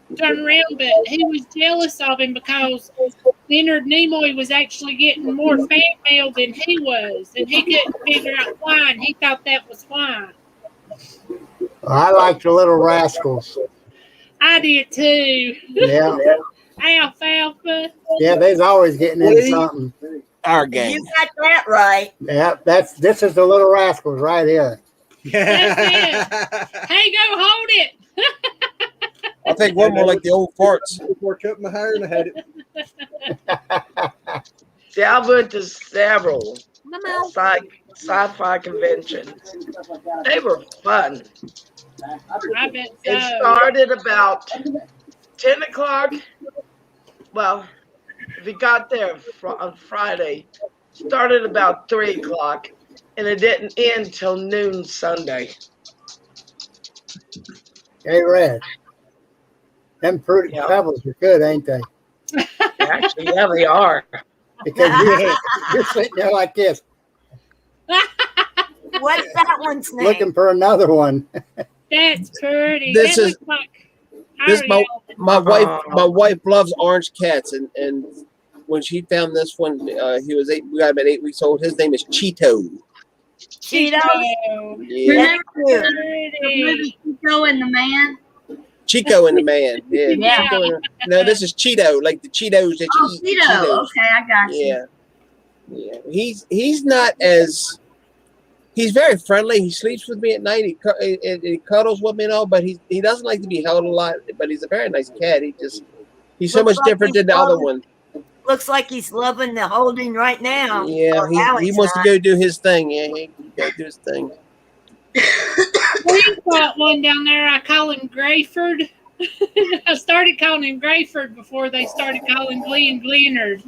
to turn around. But he was jealous of him because Leonard Nimoy was actually getting more fan mail than he was, and he couldn't figure out why, and he thought that was why. I like the Little Rascals. I did too. Yeah. Alfalfa. Yeah, they's always getting into something. Our gang. You got that right. Yeah, this is the Little Rascals right here. That's it. Hey, go hold it. I think we're more like the old farts. Before cut my hair and I had it. See, I went to several sci-fi conventions. They were fun. I bet so. It started about 10 o'clock. Well, if you got there on Friday, started about 3 o'clock, and it didn't end till noon Sunday. Hey, Red. Them fruit pebbles are good, ain't they? Actually, yeah, they are. Because you're sitting there like this, What's that one's name? looking for another one. That's pretty. This That is- looks like This Ariel. my wife loves orange cats, and when she found this one, he was we got about 8 weeks old. His name is Cheeto. Cheetos. Yeah. Remember the movie Chico and the Man? Chico and the Man. Yeah. Yeah. Chico no, this is Cheeto, like the Cheetos that Oh, you eat. Cheeto. Cheetos. Okay, I got you. Yeah. Yeah. He's not as he's very friendly. He sleeps with me at night. He cuddles with me and all, but he doesn't like to be held a lot. But he's a very nice cat. He's so much Looks like different he's than the other loving- one. Looks like he's loving the holding right now. Yeah, Or he Alex wants to not. go do his thing. Yeah, he go do his thing. We've got one down there. I call him Grayford. I started calling him Grayford before they started calling Glenn Glennard.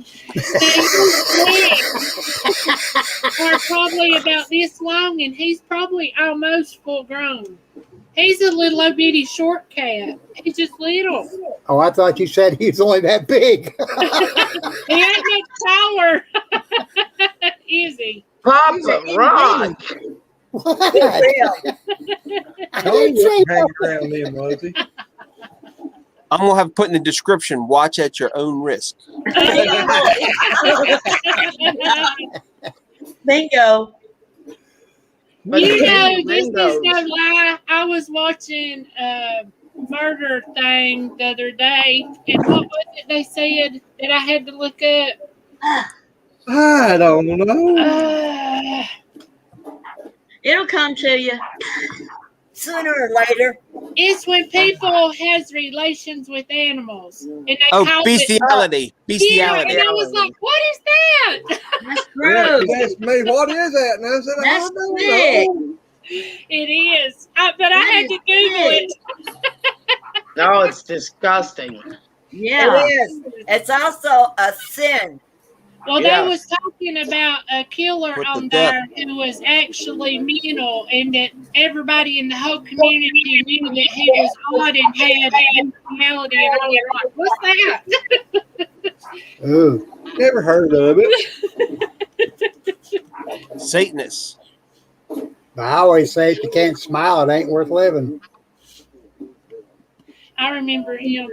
Are probably about this long, and he's probably almost full grown. He's a little old bitty short cat. He's just little. Oh, I thought you said he's only that big. He ain't much power. Is he? Papa Rock. What? I wasn't hanging around them, was he? I'm gonna have put in the description. Watch at your own risk. Bingo. You know, this is no lie. I was watching a murder thing the other day, and what was it they said that I had to look up? I don't know. It'll come to you. Sooner or later. It's when people has relations with animals, and they Oh, call bestiality. it. Bestiality. Yeah, and I was like, "What is that?" That's Yeah, gross. he asked me, what is that? And I said, That's I don't sick. know. It is, but I had to Google it. No, it's disgusting. Yeah. It is. It's also a sin. Well, Yeah. they was talking about a killer What the on duck? there who was actually mental, and that everybody in the whole community knew that he was odd and had personality. And I was like, "What's that?" Ooh. Never heard of it. Satanists. I always say if you can't smile, it ain't worth living. I remember him.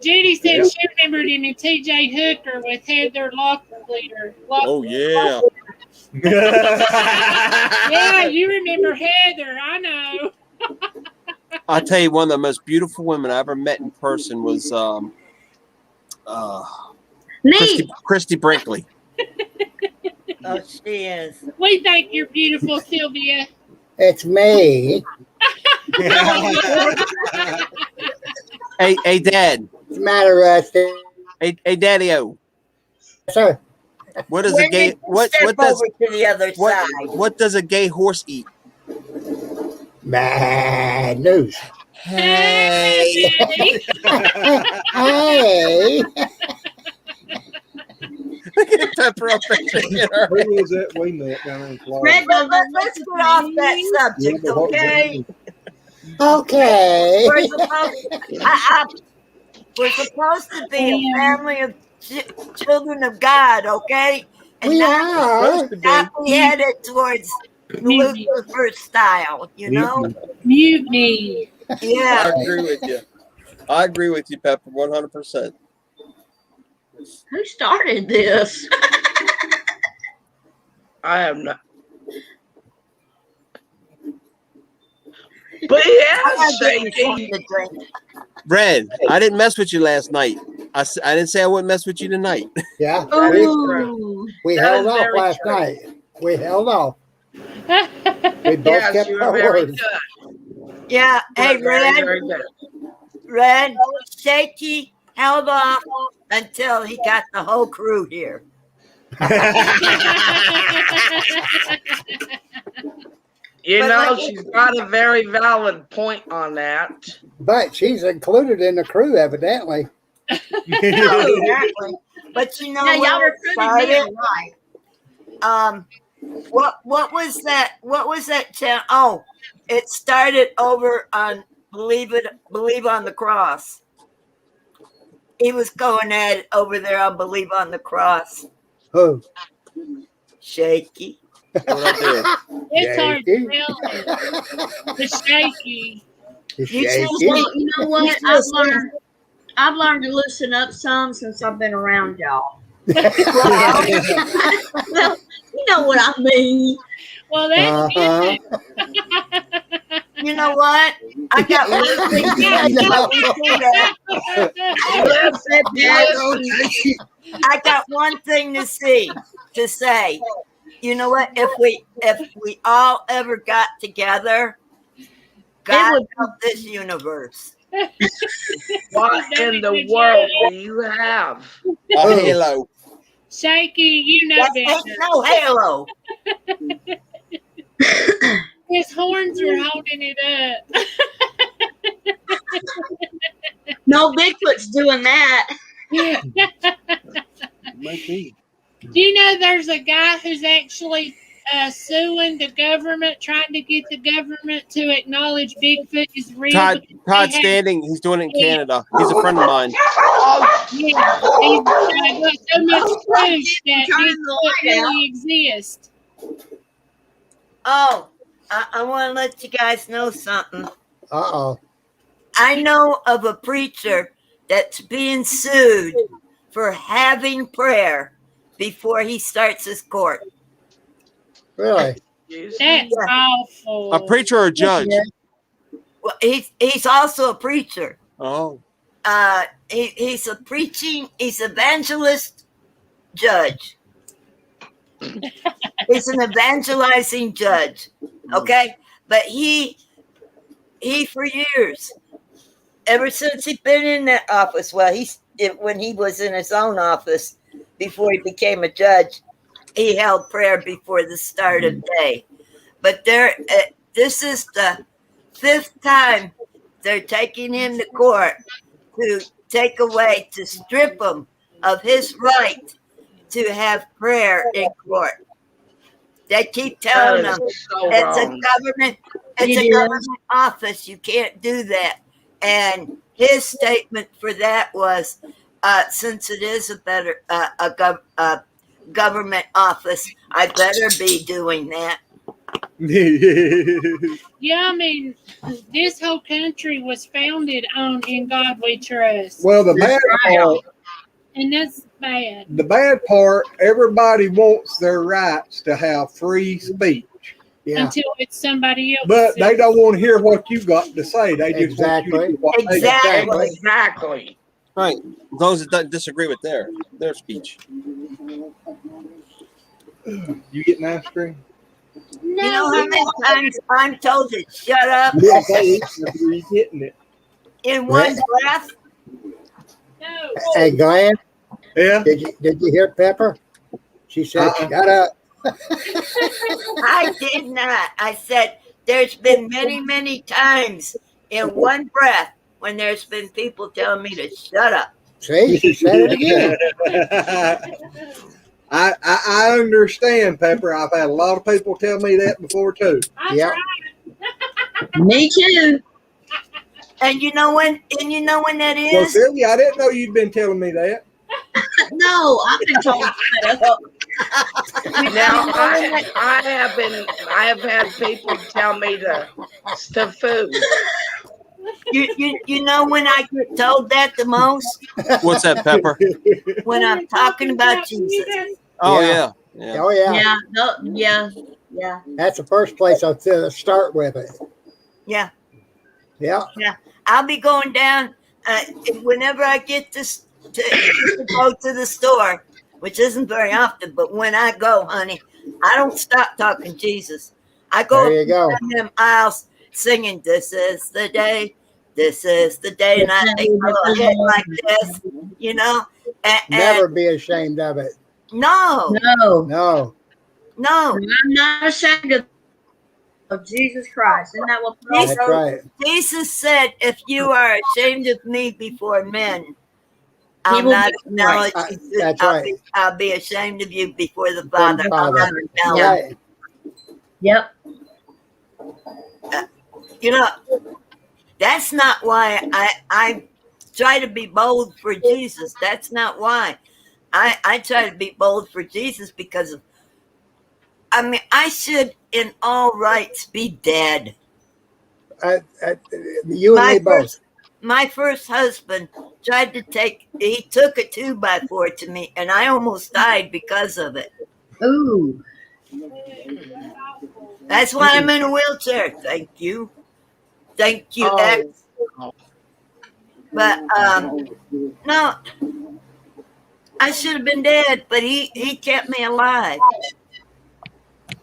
Judy said she remembered him in T.J. Hooker with Heather Locklear. Oh yeah. Yeah, you remember Heather. I know. I'll tell you, one of the most beautiful women I ever met in person was Me. Christy Brinkley. Oh, she is. We think you're beautiful, Sylvia. It's me. Hey, Dad. What's the matter, Rusty? Hey, Daddy-O. Sir. What does When a gay did you step over to the other side? what does a gay horse eat? Bad news. Hey. Hey. Look at Pepper up there shaking her Who was it we met down in Florida? Red don't know Let's get off that subject, Yeah, but what was okay? Okay. We're supposed to be a family of children of God, okay? And We not, are. supposed to be. not be headed towards Lucifer style, you know? Mutiny. Yeah. I agree with you. I agree with you, Pepper, 100%. Who started this? I am not. But yeah, shaky. Red, I didn't mess with you last night. I didn't say I wouldn't mess with you tonight. Yeah. Ooh. We That held is off very last true. night. We held off. We both Yes, kept you were our very word. good. Yeah. Hey, You were very, Red, very good. Red, Shaky held off until he got the whole crew here. You But know, let me- she's got a very valid point on that. But she's included in the crew, evidently. Exactly. But you know Yeah, y'all what recruited me started? right. What was that? What was that channel? Oh, it started over on Believe on the Cross. He was going at it over there on Believe on the Cross. Who? Shaky. What I do? It's hard to Shaky. tell. It's shaky. It's You shaky. Well, you know what? I've learned to loosen up some since I've been around y'all. Well, you know what I mean. Well, that's good. You know what? I got one thing to say before we do that. I got one thing to say. You know what? If we all ever got together, God would- help this universe. What in the world do you have? A halo. Shaky, you know That better. ain't no halo. His horns are holding it up. No, Bigfoot's doing that. Might be. Do you know there's a guy who's actually suing the government, trying to get the government to acknowledge Bigfoot is real? Todd because they have- Standing, he's doing it in Canada. He's a friend of mine. Yeah, he's got so much proof that Turning the Bigfoot light out. really exists. Oh, I want to let you guys know something. Uh-oh. I know of a preacher that's being sued for having prayer before he starts his court. Really? That's awful. A preacher or a judge? Well, he's also a preacher. Oh. He's evangelist judge. He's an evangelizing judge. Okay? But he for years, ever since he's been in that office, when he was in his own office before he became a judge, he held prayer before the start of day. But this is the 5th time they're taking him to court to to strip him of his right to have prayer in court. They keep telling him it's a government office. You can't do that. And his statement for that was, since it is a government office, I better be doing that. Yeah, I mean, this whole country was founded on "In God We Trust," Well, the bad part, and that's bad. everybody wants their rights to have free speech. Yeah. until it's somebody else. But they don't want to hear what you got to say. They just want you to Exactly. do what they got to say. Exactly. Exactly. Right. Those that don't disagree with their speech. You getting ice cream? You know how many times I'm told to shut up Yeah, you getting it. in one breath? No. Hey, Glenn, Yeah. did you hear Pepper? She said, "Shut up." I did not. I said there's been many, many times in one breath when there's been people telling me to shut up. See, she said it again. I understand, Pepper. I've had a lot of people tell me that before too. Yep. Me too. And you know when that Well, is? Sylvia, I didn't know you'd been telling me that. No, I've been told to shut up. Now I have had people tell me to food. You know when I get told that the most? What's that, Pepper? When I'm talking about Jesus. Oh Yeah. yeah. Oh yeah. Yeah, no, yeah. That's the first place I'll start with it. Yeah. Yeah. I'll be going down whenever I get to go to the store, which isn't very often, but when I go, honey, I don't stop talking Jesus. I go There you go. down them aisles singing, "This is the day, this is the day," and I take my little head like this, you know. And Never be ashamed of it. no, No. I'm not ashamed of Jesus Christ. Isn't that what Paul That's wrote? right. Jesus said, "If you are ashamed of me before men, I'll will not be acknowledge right. you. That's right. I'll be ashamed of you before the From Father. the I'll Father. not acknowledge Right. Yep. you. know, that's not why I try to be bold for Jesus. That's not why. I try to be bold for Jesus because of, I should in all rights be dead. You and me both. My first husband he took a 2x4 to me, and I almost died because of it. Ooh. That's why I'm in a wheelchair. Thank you, X. But no, I should have been dead, but he kept me alive.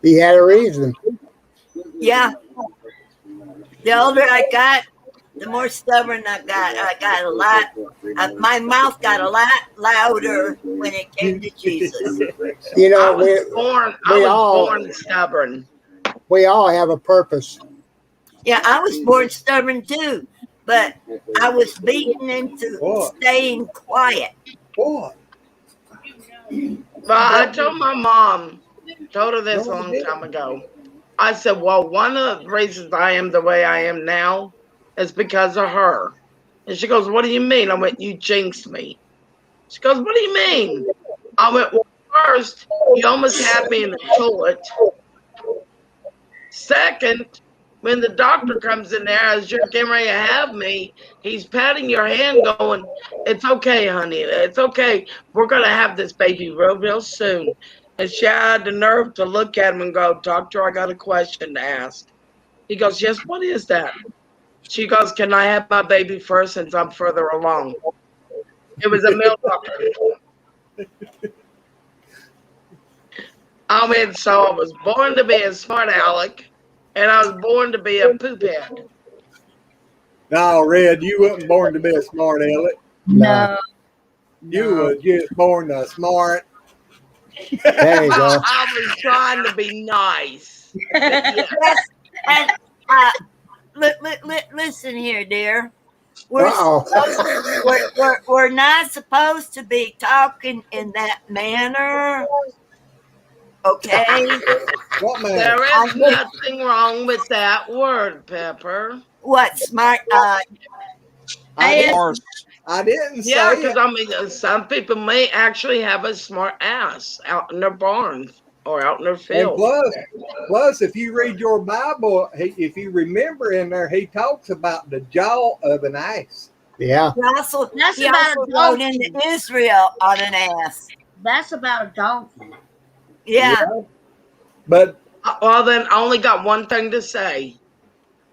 He had a reason. Yeah. The older I got, the more stubborn I got. I got a lot. My mouth got a lot louder when it came to Jesus. You know, I was born stubborn. We all have a purpose. Yeah, I was born stubborn too, but I was beaten into staying quiet. What? Well, I told my mom, told her this a long time ago. I said, well, one of the reasons I am the way I am now is because of her. And she goes, what do you mean? I went, you jinxed me. She goes, what do you mean? I went, well, first, you almost had me in the toilet. Second, when the doctor comes in there as you're getting ready to have me, he's patting your hand going, it's okay, honey. It's okay. We're going to have this baby real soon. And she had the nerve to look at him and go, doctor, I got a question to ask. He goes, yes, what is that? She goes, can I have my baby first since I'm further along? It was a male doctor. So I was born to be a smart aleck, and I was born to be a poop head. No, Red, you wasn't born to be a smart aleck. No. You was just born to smart. There you go. I was trying to be nice. Yes, and listen here, dear. We're not supposed to be talking in that manner. Okay. What man? There is nothing wrong with that word, Pepper. What smart? I didn't say yeah, because some people may actually have a smart ass out in their barns or out in their field. And plus, if you read your Bible, if you remember in there, he talks about the jaw of an ass. Yeah. He also rode into Israel on an ass. That's about a donkey. Yeah. But Well, then I only got one thing to say.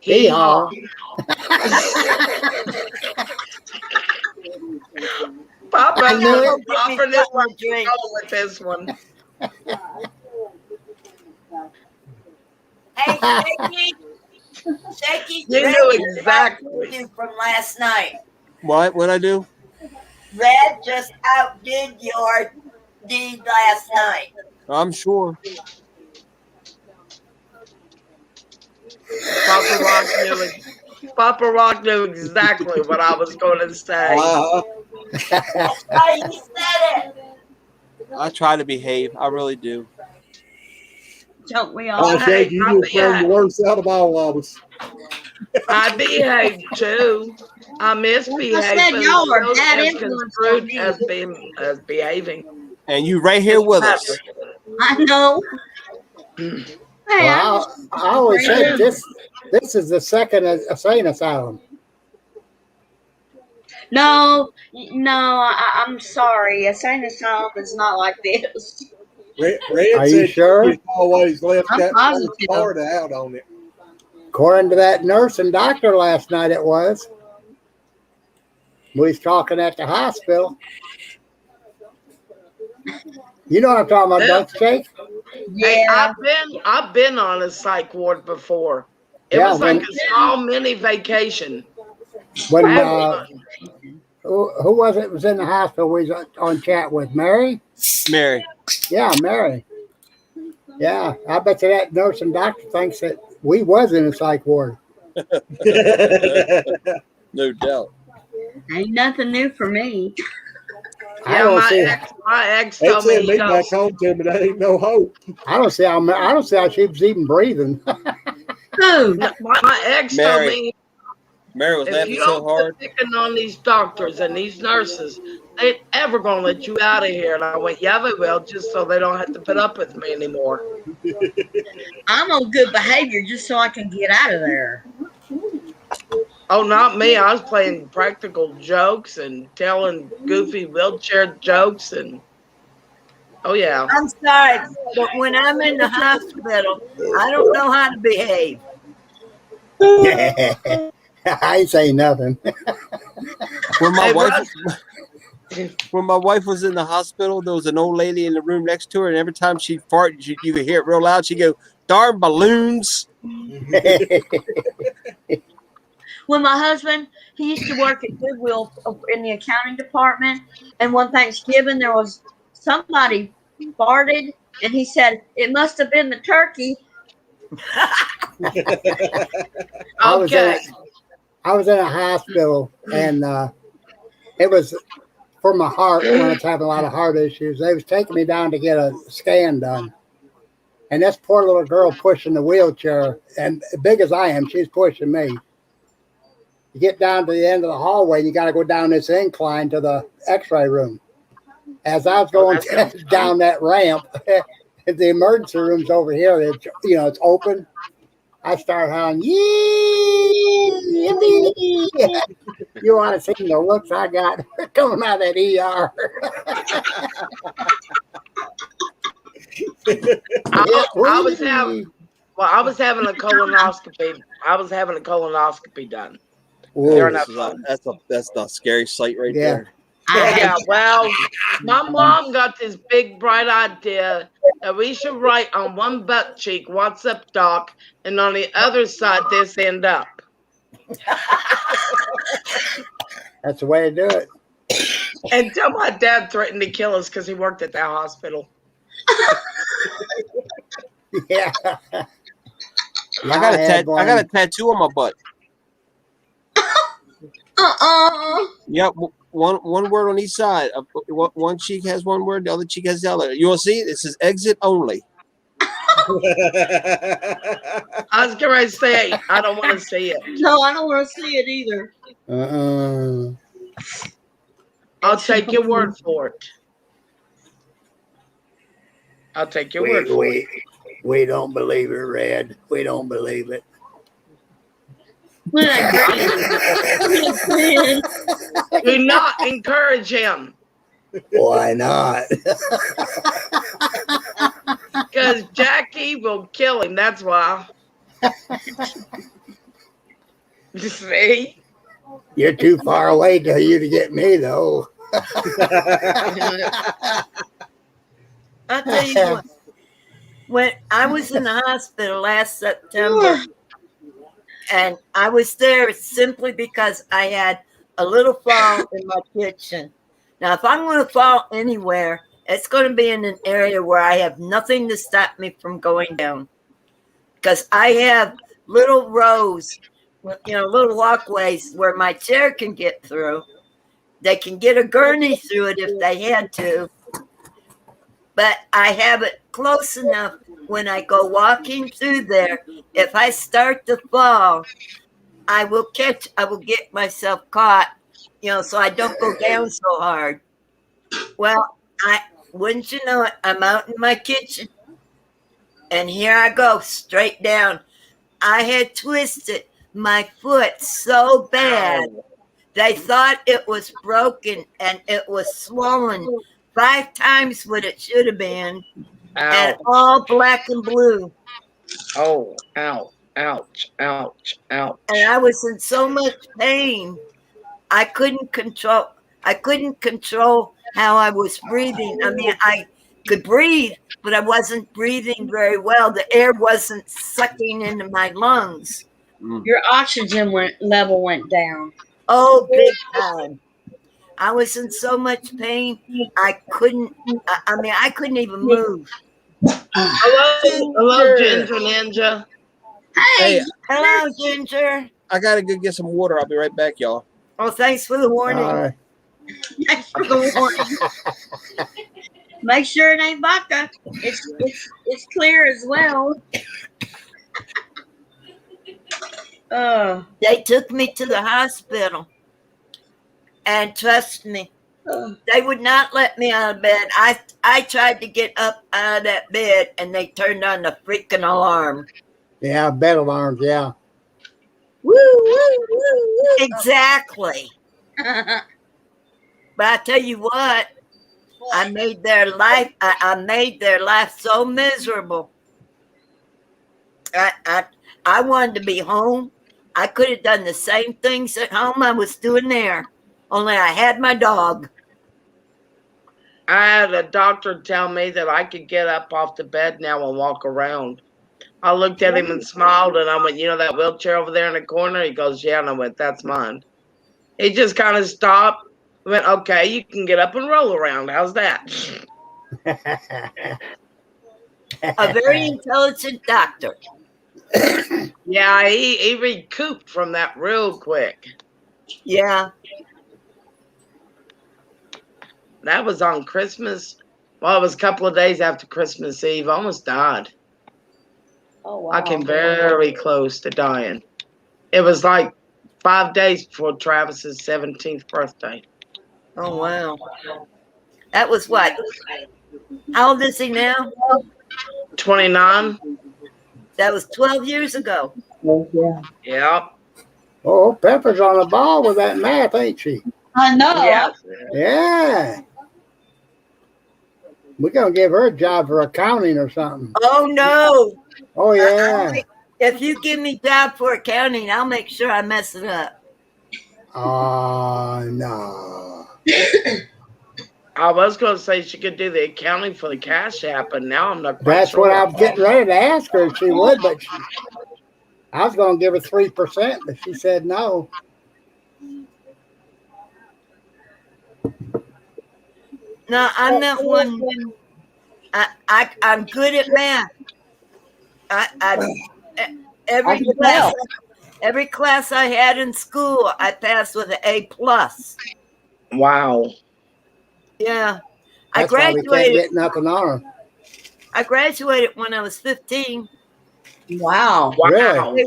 Hee-haw. Papa, I know it. Papa knew where to Drink. go with this one. Hey, Shaky. Shaky, You Red knew just exactly. outdid you from last night. What'd I do? Red just outdid your deed last night. I'm sure. Papa Rock knew exactly what I was going to say. That's why you said it. I try to behave. I really do. Don't we all? I Hey, said you just bring the worst out of all of us. I behave too. I misbehave. I said but y'all are it's bad as influence on construed me. as behaving. And you right here with us. I know. Hey, Well, I always said this is the second insane asylum. No, I'm sorry. A sane asylum is not like this. Red Are said you sure? you always left I'm that positive. first part out on it. According to that nurse and doctor last night, it was. We was talking at the hospital. You know what I'm talking about, don't you, Jake? Hey, Yeah. I've been on a psych ward before. It Yeah, was like a small mini vacation. When I had who was it was in the hospital we was on chat with? Mary? Mary. Yeah, Mary. Yeah, I bet you that nurse and doctor thinks that we was in a psych ward. No doubt. Ain't nothing new for me. I don't see. my ex They told me sent he me back goes, home to me. There ain't no hope. I don't see how she was even breathing. Who? my ex told me Mary was if laughing you so don't hard. quit picking on these doctors and these nurses, they ain't ever gonna let you out of here. And I went, yeah, they will, just so they don't have to put up with me anymore. I'm on good behavior just so I can get out of there. Oh, not me. I was playing practical jokes and telling goofy wheelchair jokes and oh yeah. I'm sorry, but when I'm in the hospital, I don't know how to behave. I ain't saying nothing. When my Hey, wife was in the hospital, there was an old lady in the room next to her, and every time she farted, you could hear it real loud. She'd go, "Darn balloons!" When my husband, he used to work at Goodwill in the accounting department, and one Thanksgiving there was somebody farted, and he said it must have been the turkey. I was in a hospital, and it was for my heart when I was having a lot of heart issues. They was taking me down to get a scan done. And this poor little girl pushing the wheelchair, and big as I am, she's pushing me. You get down to the end of the hallway, you got to go down this incline to the x-ray room. As I was going down that ramp, the emergency room's over here. It's open. I start hollering, yippee! You ought to see the looks I got coming out of that ER. I was having a colonoscopy. I was having a colonoscopy done. That's the scary sight right there. Yeah, well, my mom got this big bright idea that we should write on one butt cheek, "What's up, Doc?" and on the other side, "This end up." That's the way to do it. Until my dad threatened to kill us because he worked at that hospital. Yeah. I got a tattoo on my butt. Yep, one word on each side. One cheek has one word, the other cheek has the other. You will see it says exit only. I was going to say, I don't want to see it. No, I don't want to see it either. I'll take your word for it. I'll take your word for it. We don't believe it, Red. We don't believe it. Do not encourage him. Why not? Because Jackie will kill him. That's why. You see? You're too far away to you to get me, though. I'll tell you what. When I was in the hospital last September, and I was there simply because I had a little fall in my kitchen. Now, if I'm going to fall anywhere, it's going to be in an area where I have nothing to stop me from going down. Because I have little rows, little walkways where my chair can get through. They can get a gurney through it if they had to. But I have it close enough when I go walking through there. If I start to fall, I will get myself caught, so I don't go down so hard. Well, wouldn't you know it, I'm out in my kitchen, and here I go straight down. I had twisted my foot so bad, they thought it was broken, and it was swollen 5 times what it should have been, and all black and blue. Oh, ouch, ouch, ouch, ouch. And I was in so much pain, I couldn't control how I was breathing. I mean, I could breathe, but I wasn't breathing very well. The air wasn't sucking into my lungs. Your oxygen level went down. Oh, big time. I was in so much pain, I couldn't even move. Hello, Ginger Ninja. Hey, hello, Ginger. I gotta go get some water. I'll be right back, y'all. Oh, thanks for the warning. Thanks for the warning. Make sure it ain't vodka. It's clear as well. They took me to the hospital, and trust me, they would not let me out of bed. I tried to get up out of that bed, and they turned on the freaking alarm. Yeah, bed alarms, yeah. Woo, woo, woo, woo. Exactly. But I tell you what, I made their life so miserable. I wanted to be home. I could have done the same things at home I was doing there, only I had my dog. I had a doctor tell me that I could get up off the bed now and walk around. I looked at him and smiled, and I went, that wheelchair over there in the corner? He goes, yeah, and I went, that's mine. He just kind of stopped. I went, okay, you can get up and roll around. How's that? A very intelligent doctor. Yeah, he recouped from that real quick. Yeah. That was on Christmas. Well, it was a couple of days after Christmas Eve. I almost died. Oh, wow. I came very close to dying. It was like 5 days before Travis's 17th birthday. Oh, wow. That was what? How old is he now? 29. That was 12 years ago. Yep. Oh, Pepper's on the ball with that math, ain't she? I know. Yeah. We're going to give her a job for accounting or something. Oh, no. Oh, yeah. If you give me job for accounting, I'll make sure I mess it up. Oh, no. I was going to say she could do the accounting for the Cash App, but now I'm not quite That's sure. what I was getting ready to ask her if she would, but I was going to give her 3%, but she said no. No, I'm not one. I'm good at math. Every class I had in school, I passed with an A+. Wow. Yeah. That's why we can't get nothing on her. I graduated when I was 15. Wow. Really?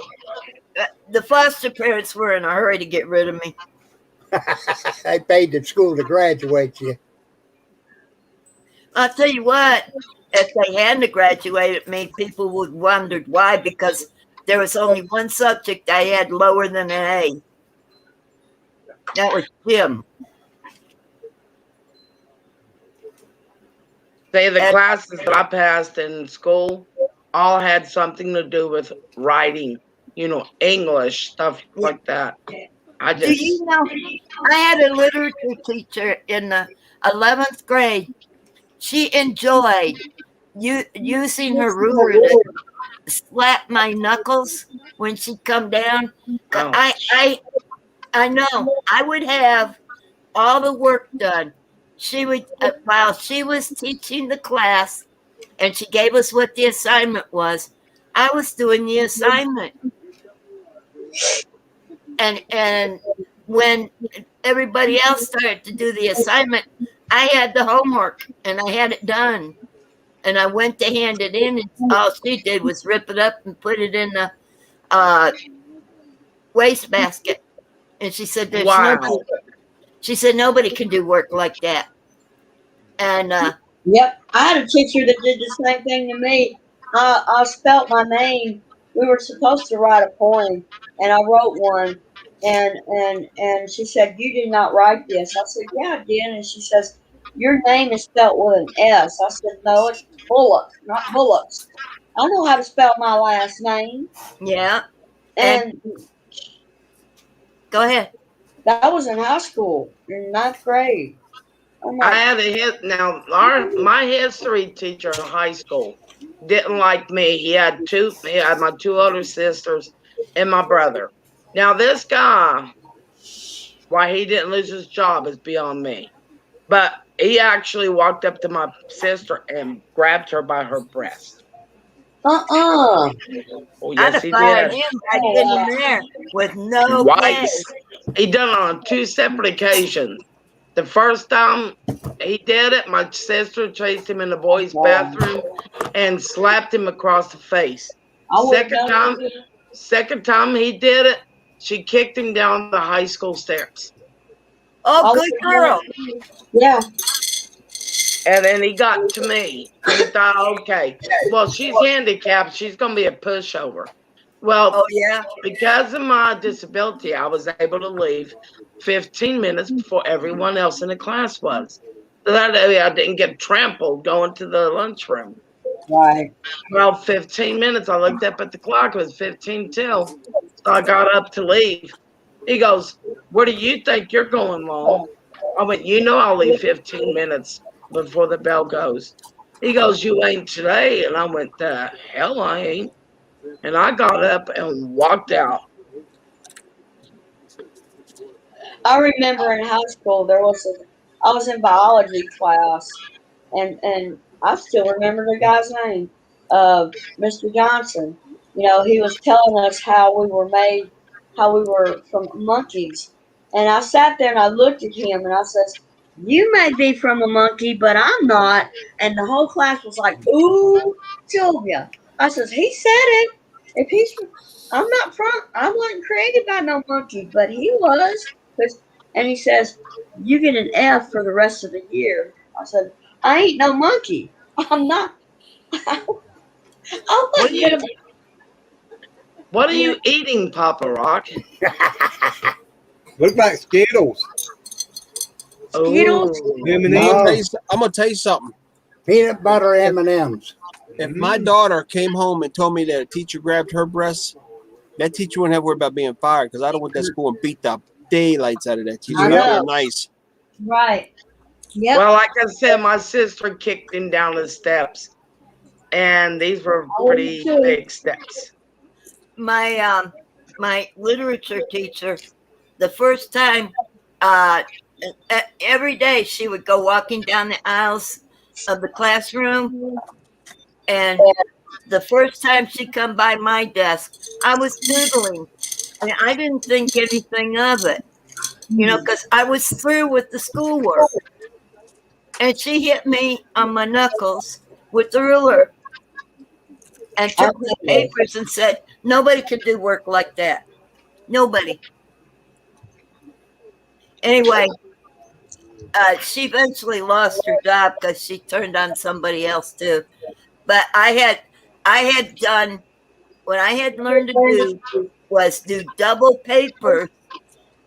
The foster parents were in a hurry to get rid of me. They paid the school to graduate you. I'll tell you what, if they hadn't graduated me, people would have wondered why, because there was only one subject I had lower than an A. That was gym. Say the And- classes that I passed in school all had something to do with writing, English, stuff like that. I Do you just, know? I had a literature teacher in the 11th grade. She enjoyed using her ruler to slap my knuckles when she'd come down. oh, I know I would have all the work done. She would while she was teaching the class, and she gave us what the assignment was. I was doing the assignment, and when everybody else started to do the assignment, I had the homework and I had it done. And I went to hand it in, and all she did was rip it up and put it in the uh, wastebasket. And she said, "There's nobody." wow. She said, "Nobody can do work like that." And Yep, I had a teacher that did the same thing to me. I spelt my name. We were supposed to write a poem, and I wrote one. And she said, "You did not write this." I said, "Yeah, I did." And she says, "Your name is spelt with an S." I said, "No, it's Bullock, not Bullocks. I know how to spell my last name." yeah, and And go ahead. that was in high school, in ninth grade. I'm I like, had a hit. Now, my history teacher in high school didn't like me. He had my two older sisters and my brother. Now, this guy, why he didn't lose his job is beyond me. But he actually walked up to my sister and grabbed her by her breast. uh-uh. Oh, I'd yes, have he fired did. him right Oh, then wow. and there with no pay. Twice. He done it on two separate occasions. The first time he did it, my sister chased him in the boys' bathroom and slapped him across the face. I would have Second done time, it. second time he did it, she kicked him down the high school steps. Oh, I would good have girl. done it. Yeah. And then he got to me. And he thought, okay, well, she's handicapped. She's going to be a pushover. Well, Oh, yeah. because of my disability, I was able to leave 15 minutes before everyone else in the class was. So that way I didn't get trampled going to the lunchroom. Right. Well, 15 minutes, I looked up at the clock, it was 15 till. So I got up to leave. He goes, "Where do you think you're going, Mom?" I went, I'll leave 15 minutes before the bell goes. He goes, "You ain't today." And I went, "The hell I ain't." And I got up and walked out. I remember in high school I was in biology class, and I still remember the guy's name, Mr. Johnson. He was telling us how we were made, how we were from monkeys, and I sat there and I looked at him and I says, "You may be from a monkey, but I'm not." And the whole class was like, "Ooh, Sylvia." I says, "He said it. If he's, I'm not from, I wasn't created by no monkey, but he was." And he says, "You get an F for the rest of the year." I said, "I ain't no monkey. I'm not. I What are wasn't you gonna." what are you eating, Papa Rock? Look like Skittles. Skittles. Oh, M&M's. I'm gonna tell you something. Peanut butter M&Ms. If my daughter came home and told me that a teacher grabbed her breasts, that teacher wouldn't have to worry about being fired because I don't went to school and beat the daylights out of that teacher. I That know. was nice. Right. Yep. well, like I said, my sister kicked him down the steps, and these were I would pretty too. big steps. My literature teacher, the first time, every day she would go walking down the aisles of the classroom, and the first time she come by my desk, I was doodling, and I didn't think anything of it, because I was through with the schoolwork, and she hit me on my knuckles with the ruler and I took the papers and said, "Nobody could do work like that. Nobody." Anyway, she eventually lost her job because she turned on somebody else too. But I had done what I had learned to do was do double paper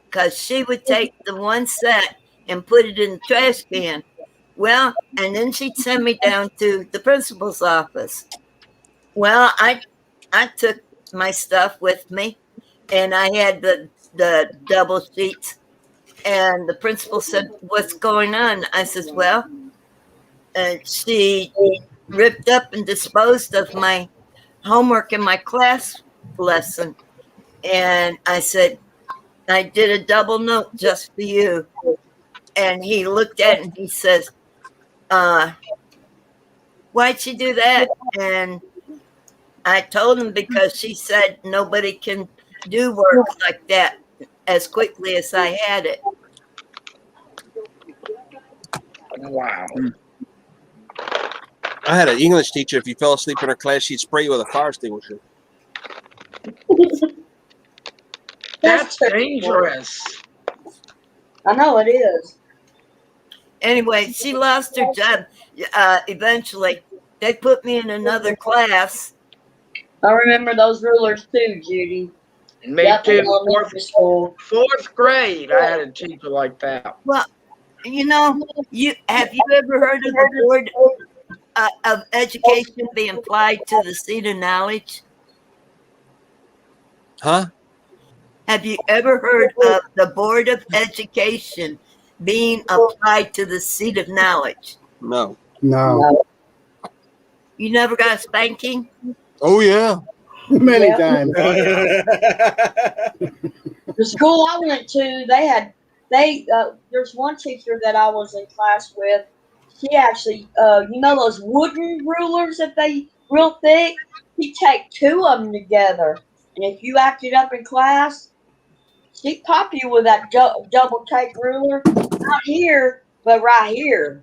because she would take the one set and put it in the trash can. Well, and then she'd send me down to the principal's office. Well, I took my stuff with me, and I had the double sheets. And the principal said, "What's going on?" I says, "Well," and she ripped up and disposed of my homework in my class lesson. And I said, "I did a double note just for you." And he looked at it and he says, "Why'd she do that?" And I told him because she said nobody can do work like that as quickly as I had it. Wow. I had an English teacher. If you fell asleep in her class, she'd spray you with a fire extinguisher. That's dangerous. I know it is. Anyway, she lost her job eventually. They put me in another class. I remember those rulers too, Judy. Me Yep, in too. elementary school. Fourth grade, I had a teacher like that. Well, you know, have you ever heard of the Board of Education being applied to the seat of knowledge? Huh? Have you ever heard of the Board of Education being applied to the seat of knowledge? No. No. You never got a spanking? Oh, yeah. Many times. The school I went to, there's one teacher that I was in class with. She actually, you know those wooden rulers that they real thick? She'd take two of them together, and if you acted up in class, she'd pop you with that double tape ruler, not here, but right here.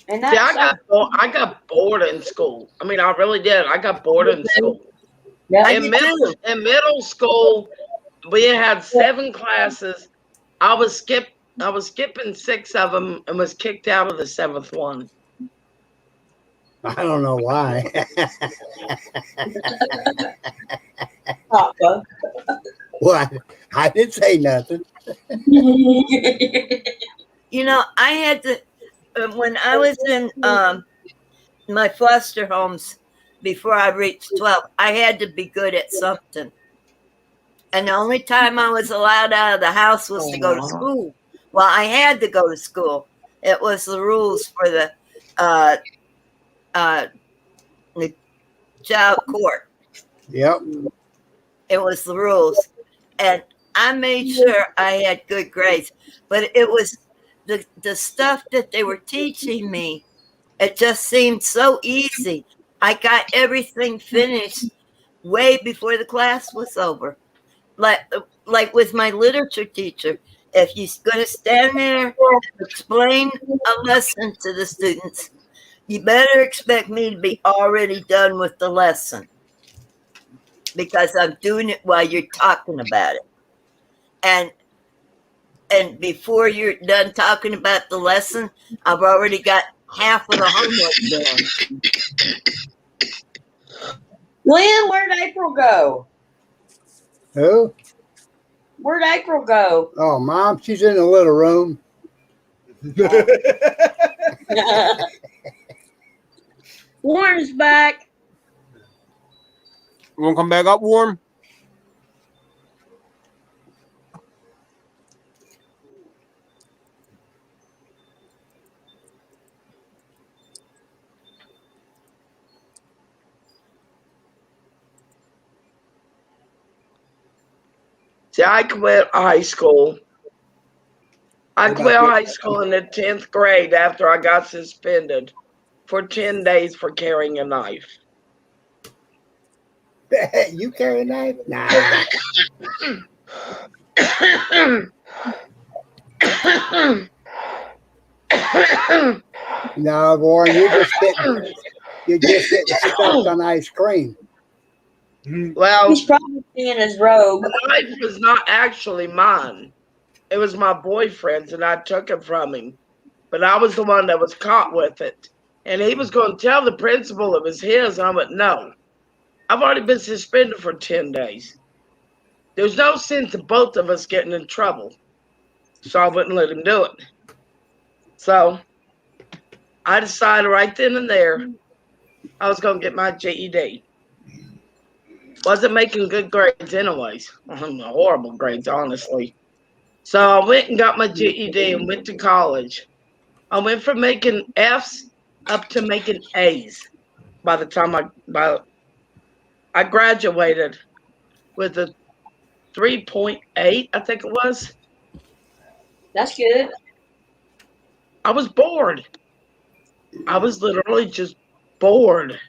And See, I got bored in school. I mean, I really did. I got bored in school. Yeah, In middle school, we had 7 classes. I was skipping 6 of them and was kicked out of the 7th one. I don't know why. Papa. What? I didn't say nothing. You know, I had to, when I was in my foster homes before I reached 12, I had to be good at something. And the only time I was allowed out of the house was to go to school. Well, I had to go to school. It was the rules for the child court. Yep. It was the rules. And I made sure I had good grades. But it was the stuff that they were teaching me. It just seemed so easy. I got everything finished way before the class was over. Like with my literature teacher, if you're going to stand there and explain a lesson to the students, you better expect me to be already done with the lesson, because I'm doing it while you're talking about it. And before you're done talking about the lesson, I've already got half of the homework done. Lynn, where'd April go? Who? Where'd April go? Oh, Mom, she's in the little room. Warren's back. You want to come back up, Warren? See, I quit high school. I quit high school in the 10th grade after I got suspended for 10 days for carrying a knife. You carry a knife? Nah. No, Warren, you're just getting stuck on ice cream. Well, he's probably in his robe. The knife was not actually mine. It was my boyfriend's, and I took it from him. But I was the one that was caught with it. And he was going to tell the principal it was his. And I went, no. I've already been suspended for 10 days. There's no sense of both of us getting in trouble. So I wouldn't let him do it. So I decided right then and there I was going to get my GED. Wasn't making good grades anyways. Horrible grades, honestly. So I went and got my GED and went to college. I went from making F's up to making A's by the time I graduated with a 3.8, I think it was. That's good. I was bored. I was literally just bored.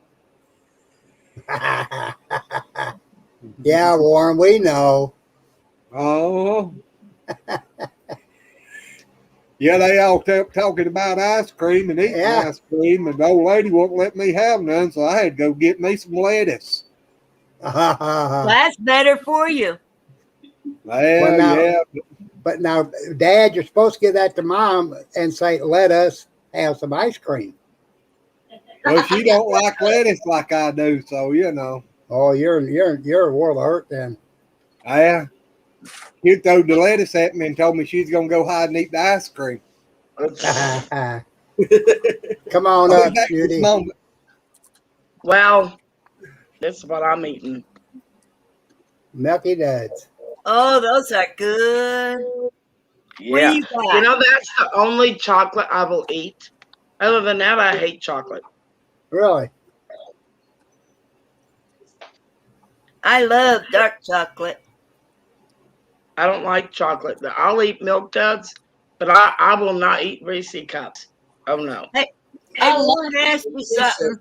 Yeah, Warren, we know. Oh. Yeah, they all kept talking about ice cream and eating ice cream, and the old lady won't let me have none, so I had to go get me some lettuce. That's better for you. Well, now, yeah. But now, Dad, you're supposed to give that to Mom and say, "Let us have some ice cream." Well, she don't like lettuce like I do, so you know. Oh, you're a world of hurt then. Yeah. She threw the lettuce at me and told me she's gonna go hide and eat the ice cream. Come on up, Judy. Well, this is what I'm eating. Milky Duds. Oh, those are good. Yeah. You know, that's the only chocolate I will eat. Other than that, I hate chocolate. Really? I love dark chocolate. I don't like chocolate. I'll eat Milk Duds, but I will not eat Reese cups. Oh, no. Hey, Warren asked you something.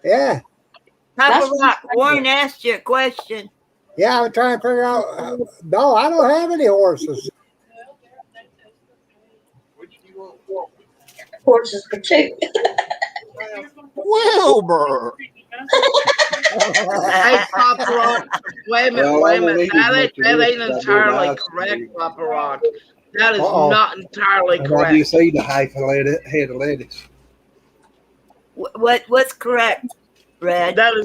Yeah. Papa Rock, Warren asked you a question. Yeah, I was trying to figure out. No, I don't have any horses. Horses for two. Wilbur. Hey, Papa Rock. Wait a minute. That ain't entirely correct, Papa Rock. That is not entirely correct. You see the head of lettuce. What's correct, Red? That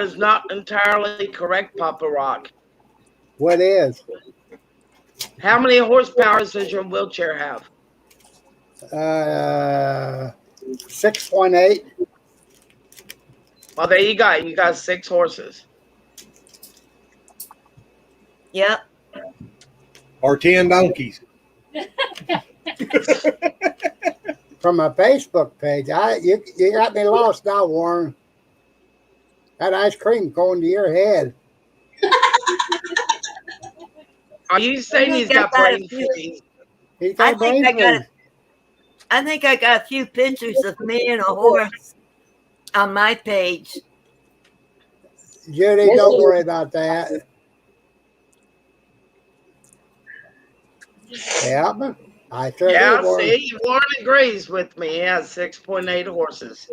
is not entirely correct, Papa Rock. What is? How many horsepower does your wheelchair have? 6.8. Well, there you go. You got 6 horses. Yep. Or 10 donkeys. From my Facebook page, you got me lost now, Warren. That ice cream going to your head. Are you saying he's got brain freeze? I think I got a few pictures of me and a horse on my page. Judy, don't worry about that. Yeah, I sure Yeah, do, Warren. see, Warren agrees with me. He has 6.8 horses.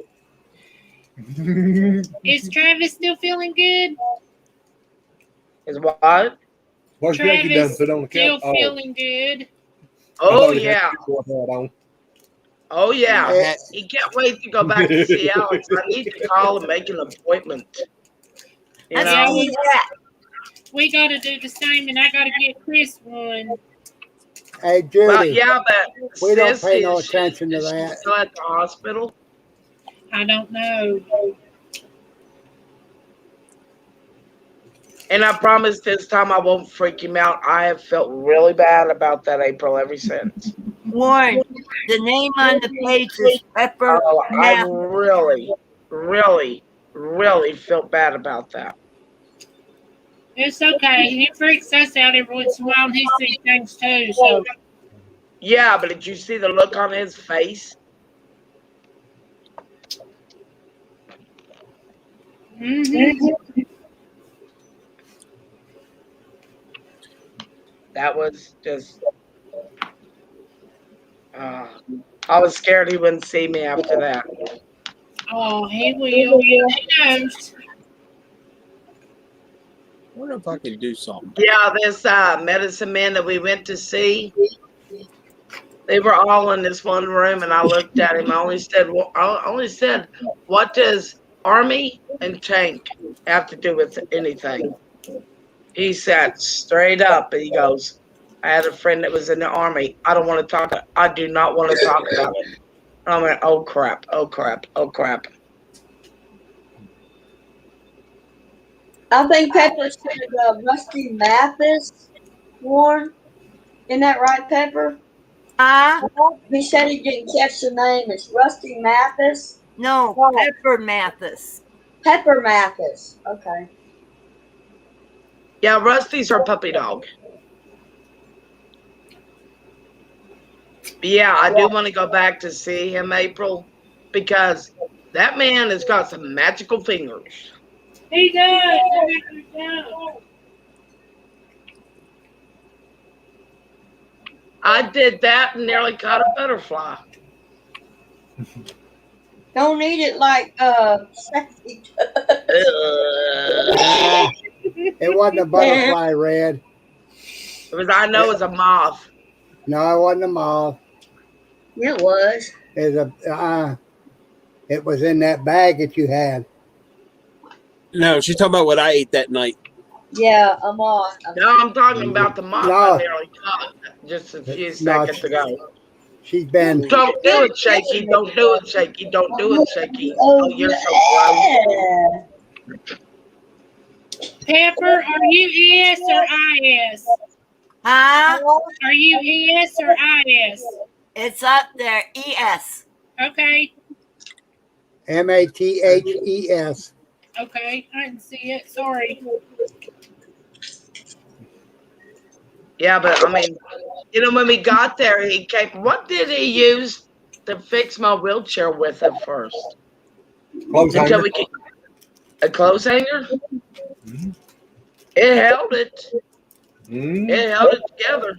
Is Travis still feeling good? Is what? What's Travis Jackie done put on the still couch? feeling good. Oh, yeah. Oh, yeah. Yeah. He can't wait to go back to see Alex. I need to call and make an appointment. You know? We got to do the same, and I got to get Chris one. Hey, Judy. Well, yeah, but we don't pay no attention to that. Still at the hospital? I don't know. And I promise this time I won't freak him out. I have felt really bad about that, April, ever since. Warren, the name on the page is Pepper. I really, really, really feel bad about that. It's okay. He freaks us out every once in a while, and he sees things too. So. Yeah, but did you see the look on his face? Mm-hmm. That was just. I was scared he wouldn't see me after that. Oh, he will. He knows. I wonder if I could do something. Yeah, this medicine man that we went to see, they were all in this one room, and I looked at him. I only said, what does Army and tank have to do with anything? He said straight up, and he goes, I had a friend that was in the Army. I do not want to talk about it. Oh man! Oh crap! Oh crap! Oh crap! I think Pepper said Rusty Mathis, Warren. Isn't that right, Pepper? He said he didn't catch the name. It's Rusty Mathis. No, Oh, Pepper Mathis. Pepper Mathis. Okay. Yeah, Rusty's her puppy dog. But yeah, I do want to go back to see him, April, because that man has got some magical fingers. He does. He does. I did that and nearly caught a butterfly. Don't eat it like sexy. It wasn't a butterfly, Red. It was, I know it's a moth. No, it wasn't a moth. It was. It was in that bag that you had. No, she's talking about what I ate that night. Yeah, a moth. No, I'm talking about the moth I nearly caught just a few seconds ago. She's been. Don't do it, Shaky. Don't do it, Shaky. Don't do it, Shaky. Oh, you're so gross. Pepper, are you ES or IS? Huh? Are you ES or IS? It's up there. ES. Okay. Mathes. Okay. I didn't see it. Sorry. Yeah, but I mean, you know, when we got there, he came. What did he use to fix my wheelchair with at first? Clothes Until hanger. we could, a clothes hanger? Mhm. It held it. Mhm. It held it together.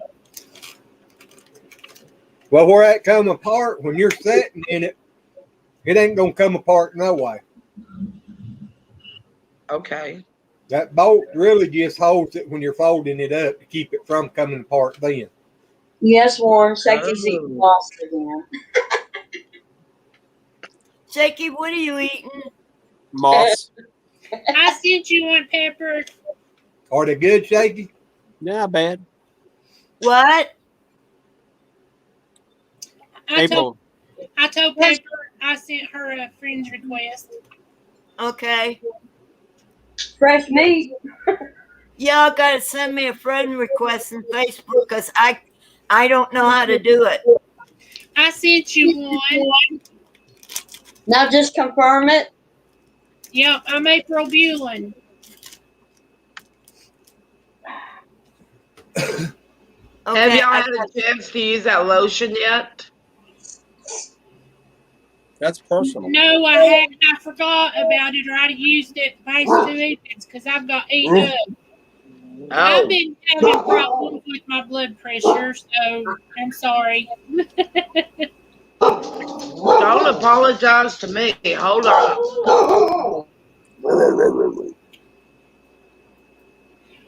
Well, where that come apart, when you're sitting in it, it ain't gonna come apart no way. Okay. That bolt really just holds it when you're folding it up to keep it from coming apart then. Yes, Warren. Shaky's eating lost again. Shaky, what are you eating? Moths. I sent you one, Pepper. Are they good, Shaky? Not bad. What? I April. told Pepper I sent her a friend's request. Okay. Fresh meat. Y'all gotta send me a friend request on Facebook because I don't know how to do it. I sent you one. Now just confirm it. Yep, I'm April Bulin. Have Okay, y'all had a chance to use that lotion yet? That's personal. No, I haven't. I forgot about it, or I'd have used it the past 2 evenings because I've got eaten up. I've Oh, been having problems with my blood pressure, so I'm sorry. don't apologize to me. Hold on.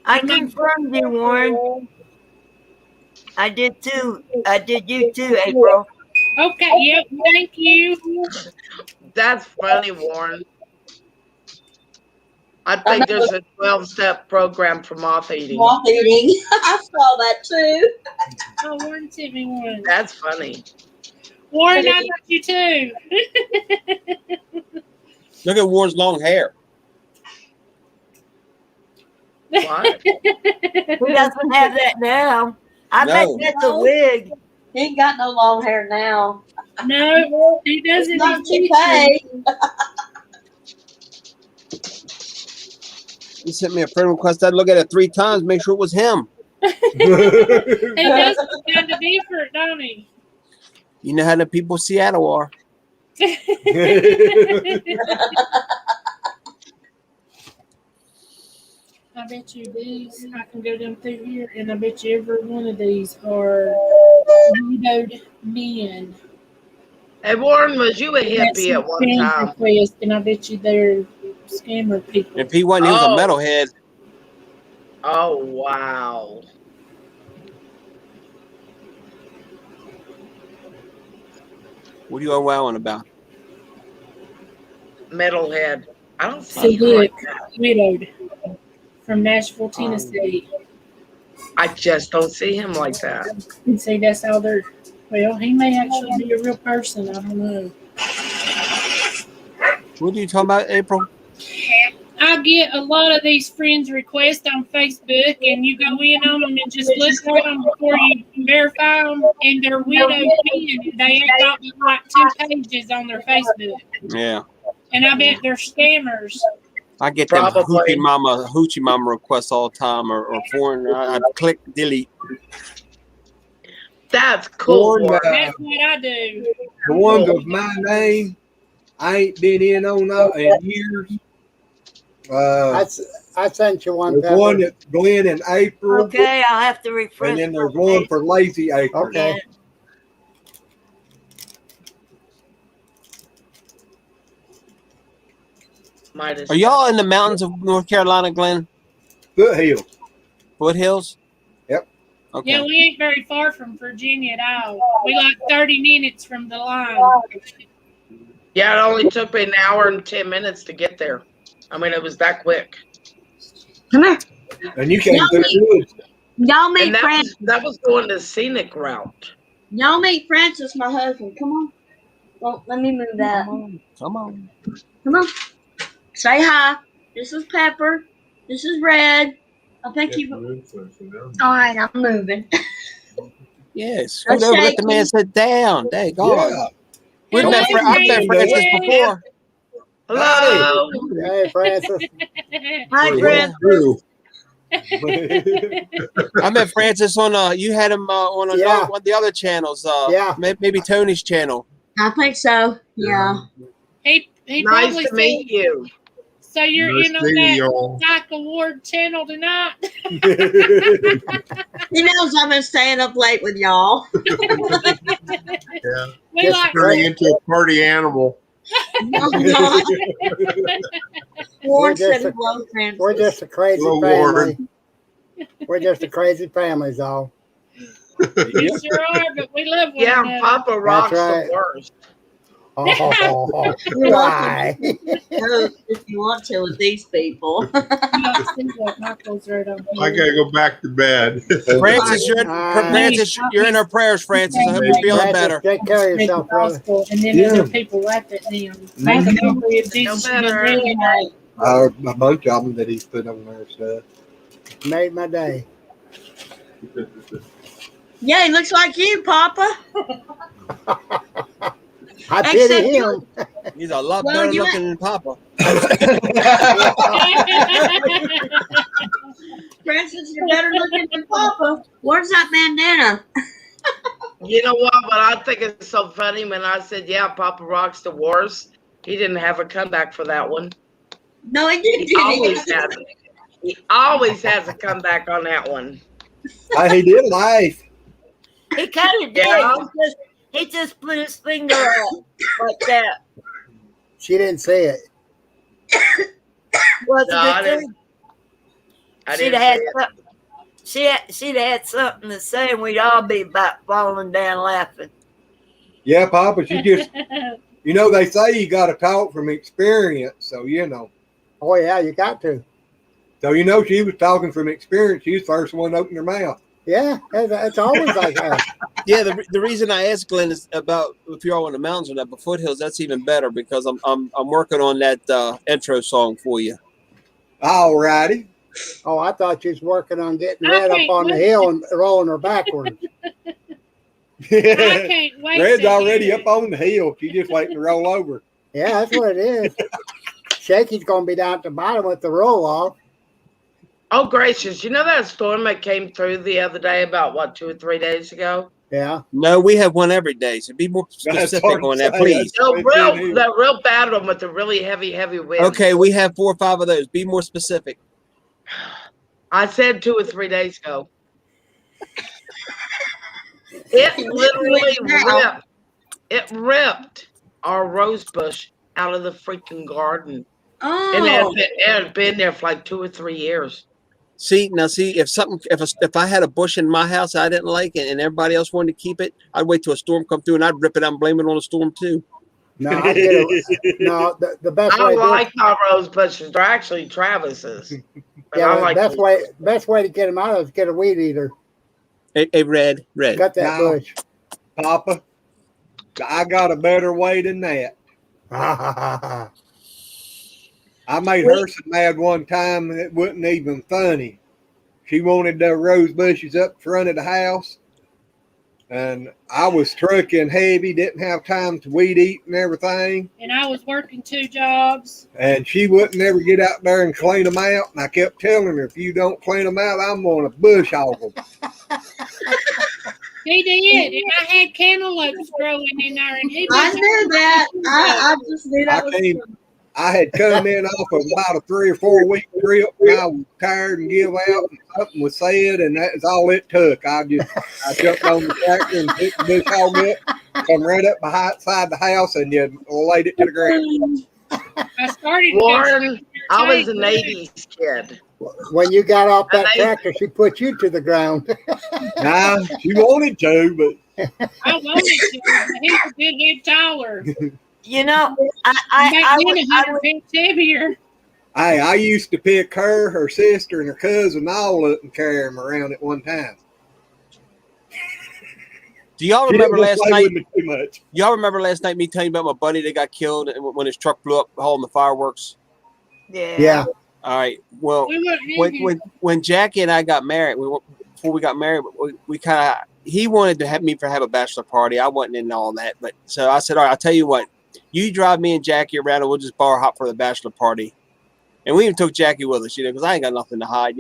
I confirmed you, Warren. I did too. I did you too, April. Okay, yep, thank you. That's funny, Warren. I think there's a 12-step program for moth eating. Moth eating. I saw that too. Oh, Warren sent me one. That's funny. Warren, I got you too. Look at Warren's long hair. What? Who doesn't have that now? I bet No. that's a wig. He ain't got no long hair now. No, he doesn't. It's not a He's toupee. He sent me a friend request. I'd look at it 3 times, make sure it was him. He does kind of different, don't he? You know how the people in Seattle are. I bet you these, I can go down through here, and I bet you every one of these are widowed men. Hey, Warren, was you a hippie at one time? Request, and I bet you they're scammer people. If he wasn't, he was a metalhead. Oh, wow. What are you wowing about? Metalhead. I don't So see him look, like that. widowed from Nashville, Tennessee. I just don't see him like that. And see, that's all they're Well, he may actually be a real person. I don't know. What are you talking about, April? I get a lot of these friends requests on Facebook, and you go in on them and just look for them before you verify them, and they're widow men. They ain't got like 2 pages on their Facebook. Yeah. And I bet they're scammers. I get them Probably. hoochie mama requests all the time, or foreign. I click delete. That's cool. Foreign, That's what I do. the ones of my name, I ain't been in on in years. I sent you one. There's Pepper. one that's Glenn and April, Okay, I'll have to refresh. and then there's my one page. for Lazy April. Okay. Might as Are y'all in the mountains of North Carolina, Glenn? Foothill. Foothills? Yep. Okay. Yeah, we ain't very far from Virginia at all. We like 30 minutes from the line. Yeah, it only took me an hour and 10 minutes to get there. I mean, it was that quick. Come here. And you came through the woods. Y'all meet And Francis. that was going the scenic route. Y'all meet Francis, my husband. Come on. Well, let me move that. Come on. Come on. Say hi. This is Pepper. This is Red. I think you. All right, I'm moving. Yes. Scoot over, let the man sit down. Dang God. Yeah. We've met I've met Francis before. Hello. Hey, Francis. Hi, Yeah. Brent. I met Francis on you had him on Yeah. one of the other channels. Yeah. Maybe Tony's channel. I think so. Yeah. He Nice probably to meet you. So you're Nice in on meeting that y'all. Psych Award channel tonight? He knows I've been staying up late with y'all. Yeah. We Just like Turning into a party animal. No, I'm not. Ward We're just said a- hello, Francis. We're just a crazy Hello, family. We're just a crazy family, all. we sure are, but we love one Yeah, another. Papa Rock's right. the worst. Oh, You're why? welcome if you want to with these people. It seems like Michael's right on I here. gotta go back to bed. Francis, you're in our prayers, Francis. I hope you're feeling better. Take care of Read the yourself, brother. gospel, and then Yeah. other people write that down. Make a copy of Jesus. No better. Really nice. A bunch of them that he's put on there stuff. Made my day. Yeah, he looks like you, Papa. I Except pity him. He's a lot Well, better you looking than Papa. Francis, you're better looking than Papa. Where's that bandana? You know what? But I think it's so funny when I said, yeah, Papa Rock's the worst. He didn't have a comeback for that one. No, he didn't. He always has. He always has a comeback on that one. He did laugh. He kind of did. Yeah. He just put his finger up like that. She didn't say it. Was No, I it didn't. good? I She'd didn't have had say it. something. She'd have had something to say, and we'd all be about falling down laughing. Yeah, Papa, she just, they say you got to talk from experience. So, Oh, yeah, you got to. So, she was talking from experience. She was the first one to open her mouth. Yeah, it's always like that. Yeah, the reason I asked Glenn is about if you're all in the mountains or not, but foothills, that's even better because I'm working on that intro song for you. All righty. Oh, I thought you was working on getting I Red up can't on the wait. hill and rolling her backwards. I can't wait. Red's to already hear up on the hill. She just waiting to roll over. Yeah, that's what it is. Shaky's going to be down at the bottom with the roll off. Oh, gracious. You know that storm that came through the other day about, 2 or 3 days ago? Yeah. No, we have one every day, so be more That's specific hard to on that, say. please. The real bad one with the really heavy wind. Okay, we have 4 or 5 of those. Be more specific. I said 2 or 3 days ago. It literally ripped. It ripped our rose bush out of the freaking garden. And it had been there for like 2 or 3 years. See, if I had a bush in my house I didn't like it and everybody else wanted to keep it, I'd wait till a storm come through and I'd rip it out and blame it on the storm too. No, I get it. No, the best I way. like our rose bushes. They're actually Travis's. But Yeah, I the like best way to get them out is get a weed eater. Hey, Red. Cut that bush. Papa, I got a better way than that. I made her so mad one time it wasn't even funny. She wanted the rose bushes up front of the house, and I was trucking heavy, didn't have time to weed eat and everything. And I was working 2 jobs. And she wouldn't ever get out there and clean them out. And I kept telling her, if you don't clean them out, I'm going to bush hog them. He did, and I had cantaloupes growing in there, and he. I knew that. I just knew that was true. I had come in off of about a 3 or 4 week trip, and I was tired and give out, and something was said, and that was all it took. I jumped on the tractor and picked the bush hog up, come right up beside the house, and you laid it to the ground. I started. Warren, I was an 80s kid. When you got off that tractor, she put you to the ground. Nah, she wanted to, but I wanted to, but he was a good head taller. You know, I was 100 pounds heavier. Hey, I used to pick her sister, and her cousin all up and carry them around at one time. Do y'all remember last night? Too much. Y'all remember last night me telling you about my buddy that got killed when his truck blew up hauling the fireworks? Yeah. All right. Well, when Jackie and I got married, before we got married, we kind of he wanted to have a bachelor party. I wasn't in all that, but so I said, all right, I'll tell you what, you drive me and Jackie around, and we'll just bar hop for the bachelor party. And we even took Jackie with us, because I ain't got nothing to hide,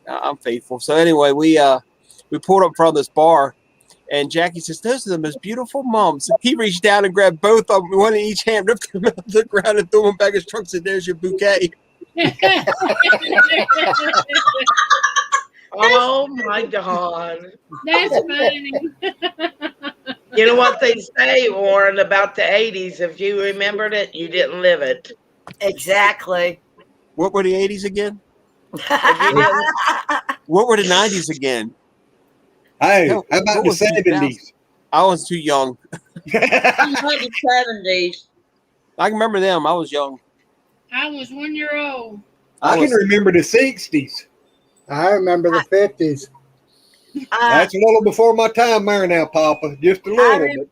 I'm faithful. So anyway, we pulled up in front of this bar. And Jackie says, those are the most beautiful mums. And he reached down and grabbed both of them, one in each hand, ripped them out of the ground, and threw them back in his trunk and said, there's your bouquet. Oh, my God. That's funny. You know what they say, Warren, about the 80s? If you remembered it, you didn't live it. Exactly. What were the 80s again? What were the 90s again? Hey, how about the 70s? I was too young. the 70s. I can remember them. I was young. I was 1 year old. I can remember the 60s. I remember the 50s. That's a little before my time there now, Papa. Just a little bit.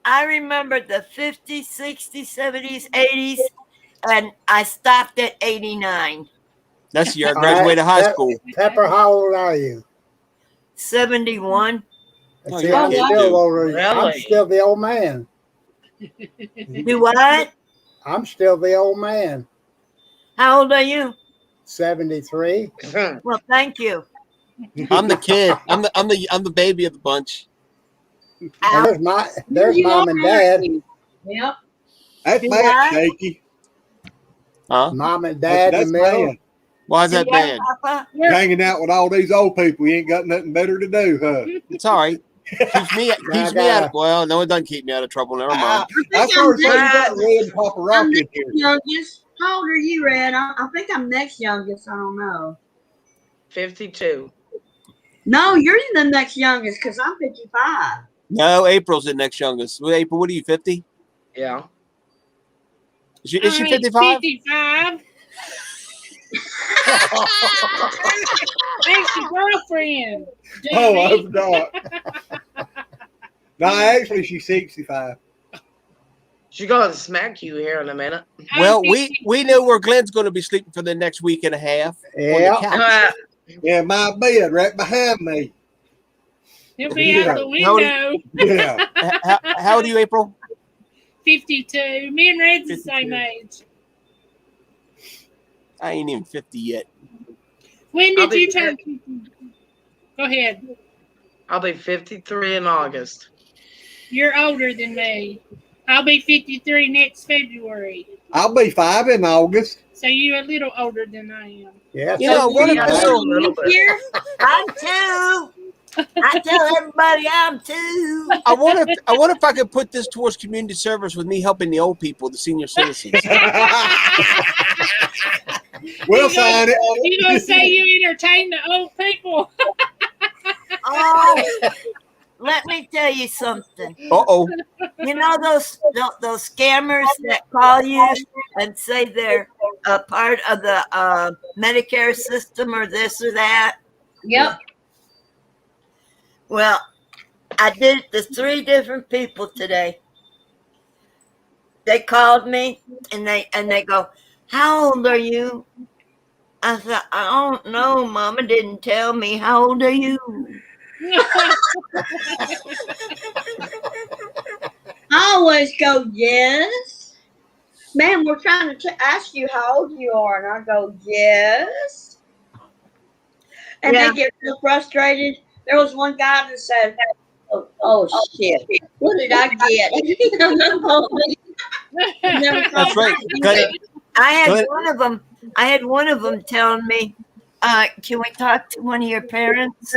I remember the 50s, 60s, 70s, 80s, and I stopped at 89. That's the year I graduated high school. Pepper, how old are you? 71. See, I'm still older. Really? I'm still the old man. Do what? I'm still the old man. How old are you? 73. Well, thank you. I'm the kid. I'm the baby of the bunch. There's mom and dad. Yep. That's bad, Shaky. Huh? Mom and dad in the middle. Bad. Why is that bad? Hanging out with all these old people, you ain't got nothing better to do, huh? It's all right. Keeps me out of, well, no, it doesn't keep me out of trouble. Never mind. That's where you got Red and Papa Rocky here. Youngest. How old are you, Red? I think I'm next youngest. I don't know. 52. No, you're the next youngest because I'm 55. No, April's the next youngest. April, what are you, 50? Yeah. Is she 55? 55. That's your girlfriend. Oh, I forgot. No, actually, she's 65. She's going to smack you here in a minute. Well, we know where Glenn's going to be sleeping for the next week and a half. Yeah. Yeah, my bed right behind me. He'll be out the window. Yeah. How old are you, April? 52. Me and Red's the same age. I ain't even 50 yet. When did you turn 50? Go ahead. I'll be 53 in August. You're older than me. I'll be 53 next February. I'll be 5 in August. So you're a little older than I am. Yeah. You know, what I'm 2. I tell everybody I'm 2. I wonder if I could put this towards community service with me helping the old people, the senior citizens. We'll sign it. You're going to say you entertain the old people. Oh, let me tell you something. Uh-oh. You know those scammers that call you and say they're a part of the Medicare system or this or that? Yep. Well, I did it to 3 different people today. They called me and they go, "How old are you?" I said, "I don't know. Mama didn't tell me. How old are you?" I always go, yes. Ma'am, we're trying to ask you how old you are. And I go, yes. And Yeah. they get so frustrated. There was one guy that said, oh shit. What did I get? Never That's called right. back Glenn, either. I had Glenn, one of them telling me, "Can we talk to one of your parents?"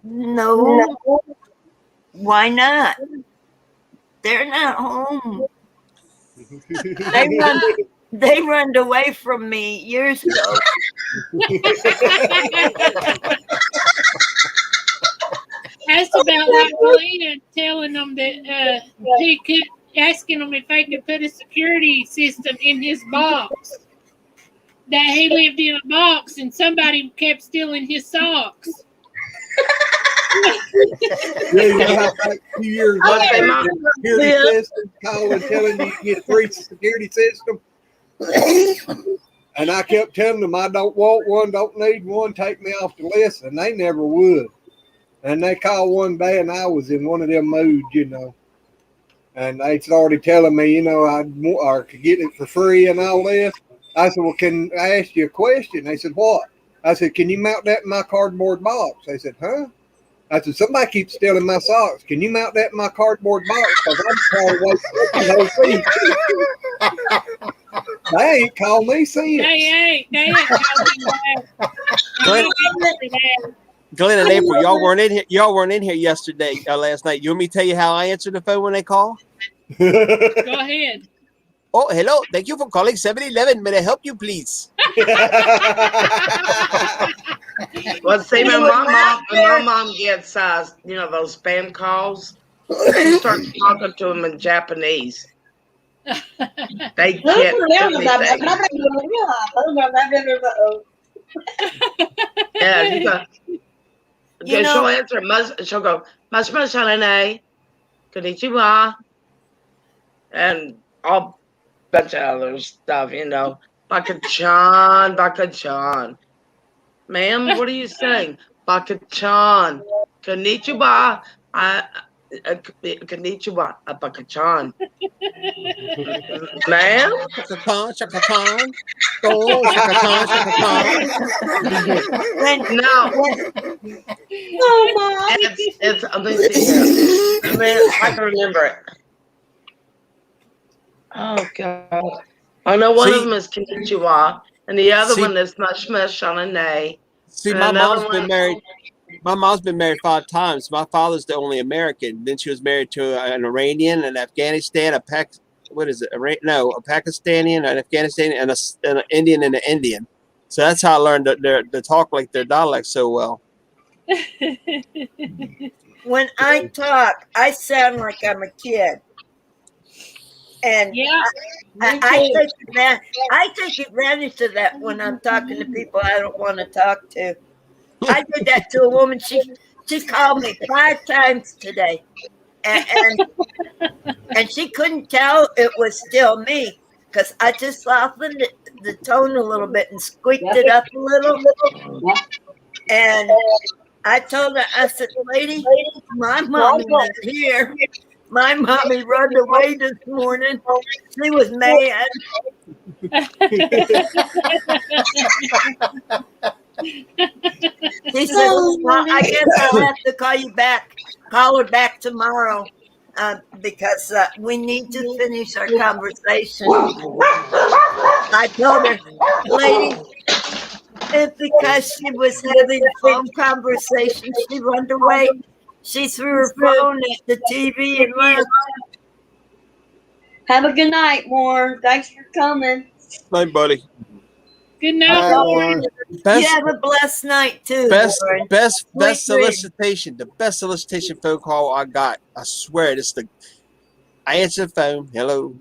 No. Why not? They're not home. They run away from me years ago. That's about like Glenn telling them that he could, asking them if they could put a security system in his box. That he lived in a box and somebody kept stealing his socks. Yeah, you know how like a few years Okay, later, Mom. the security system calling telling you to get a free security system. And I kept telling them I don't want one, don't need one, take me off the list, and they never would. And they called one day, and I was in one of them moods, you know. And they started telling me, you know, I could get it for free and all this. I said, well, can I ask you a question? They said, what? I said, can you mount that in my cardboard box? They said, huh? I said, somebody keeps stealing my socks. Can you mount that in my cardboard box? Because I'm tired of waiting no fee. They ain't called me since. They ain't Glenn, Glenn and April, y'all weren't in here. Y'all weren't in here yesterday, last night. You want me to tell you how I answered the phone when they call? Go ahead. Oh, hello. Thank you for calling 7-Eleven. May I help you, please? Well, see, my mom gets, you know, those spam calls. She starts talking to them in Japanese. They can't do anything. Yeah, You know, she'll answer. She'll go, "Masmashalane, konnichiwa," and all bunch of other stuff. You know, Baka-chan. Ma'am, what are you saying? Baka-chan, konnichiwa. Konnichiwa, Baka-chan. Ma'am? Shaka-chan, shaka-chan. Oh, shaka-chan, shaka-chan. No. Oh my. It's let me see here. I can remember it. Oh God. I know one of them is Konnichiwa, and the other one is Mush Mush on a Nay. See, And my another mom's one, been married. My mom's been married 5 times. My father's the only American. Then she was married to an Iranian, an Afghanistan, a Pakistani, an Afghanistani, and an Indian and an Indian. So that's how I learned to talk like their dialect so well. when I talk, I sound like I'm a kid. And yeah, I take advantage of that when I'm talking to people I don't want to talk to. I did that to a woman. She called me 5 times today, and she couldn't tell it was still me because I just softened the tone a little bit and squeaked it up a little. And I told her, I said, "Lady, my mommy not here. My mommy run away this morning. She was mad." She said, "Well, I guess I'll have to call her back tomorrow because we need to finish our conversation." I told her, "Lady, if because she was having a phone conversation, she run away. She threw her phone at the TV and left." Have a good night, Warren. Thanks for coming. Night, buddy. good night. Warren. You Best, have a blessed night too, Warren. best Sweet solicitation. The best solicitation phone call I got. I swear, I answer the phone. Hello.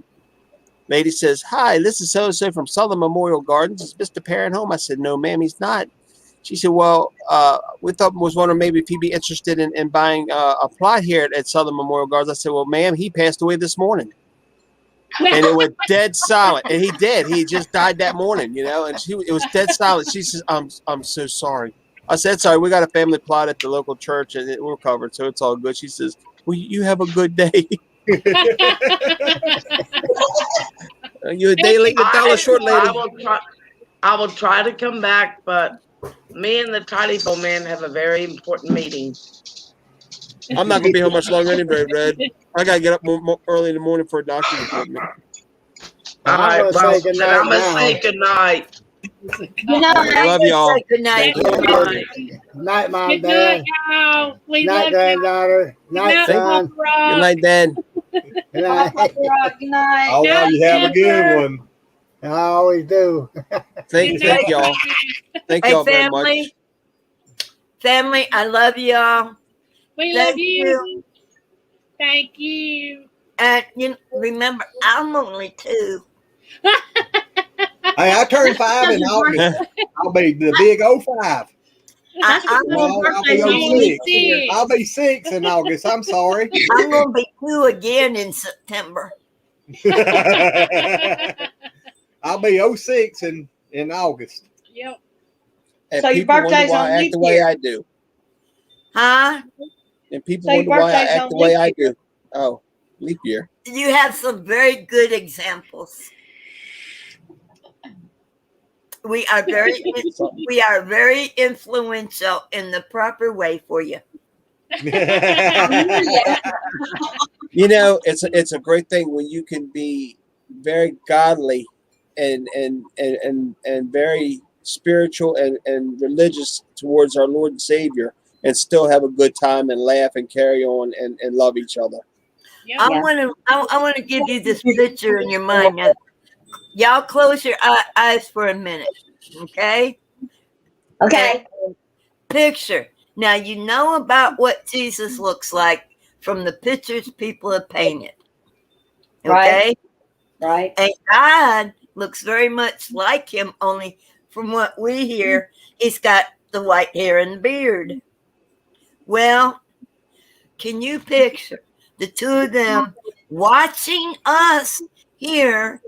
Lady says, "Hi, this is so-and-so from Southern Memorial Gardens. Is Mr. Parent home?" I said, "No, ma'am, he's not." She said, well, we was wondering maybe if he'd be interested in buying a plot here at Southern Memorial Gardens. I said, well, ma'am, he passed away this morning. And it went dead silent. And he did. He just died that morning, you know, and it was dead silent. She says, I'm so sorry. I said, sorry, we got a family plot at the local church and we're covered, so it's all good. She says, well, you have a good day. You a day late, a dollar short, lady. I will try to come back, but me and the Tidy Bowl man have a very important meeting. I'm not going to be home much longer anyway, Red. I got to get up more early in the morning for a doctor's appointment. All right, well, I'm going to say good night. I love y'all. Good night. Good night, Mom, Good Dad. night, y'all. We Night, love granddaughter. Night, son. Good night, Dad. Good night. Good night. Oh, well, you have a good one. I always do. Thank y'all. Thank y'all very much. Family, I love y'all. We Thank love you. Thank you. And remember, I'm only 2. Hey, I turned 5 in August. I'll be the big 05. I'll be 6 in August. I'm sorry. I'm going to be 2 again in September. I'll be 06 in August. Yep. And so your birthday's on act leap the way year. I do. Huh? And people So wonder your why I birthday's act on the way leap I year. do. Oh, leap year. You have some very good examples. We are very influential in the proper way for you. You know, it's a great thing when you can be very godly and very spiritual and religious towards our Lord and Savior and still have a good time and laugh and carry on and love each other. Yep. I want to give you this picture in your mind. Now, y'all close your eyes for a minute, okay? Okay. And picture. Now you know about what Jesus looks like from the pictures people have painted. Okay? Right. And God looks very much like him, only from what we hear, he's got the white hair and the beard. Well, can you picture the two of them watching us here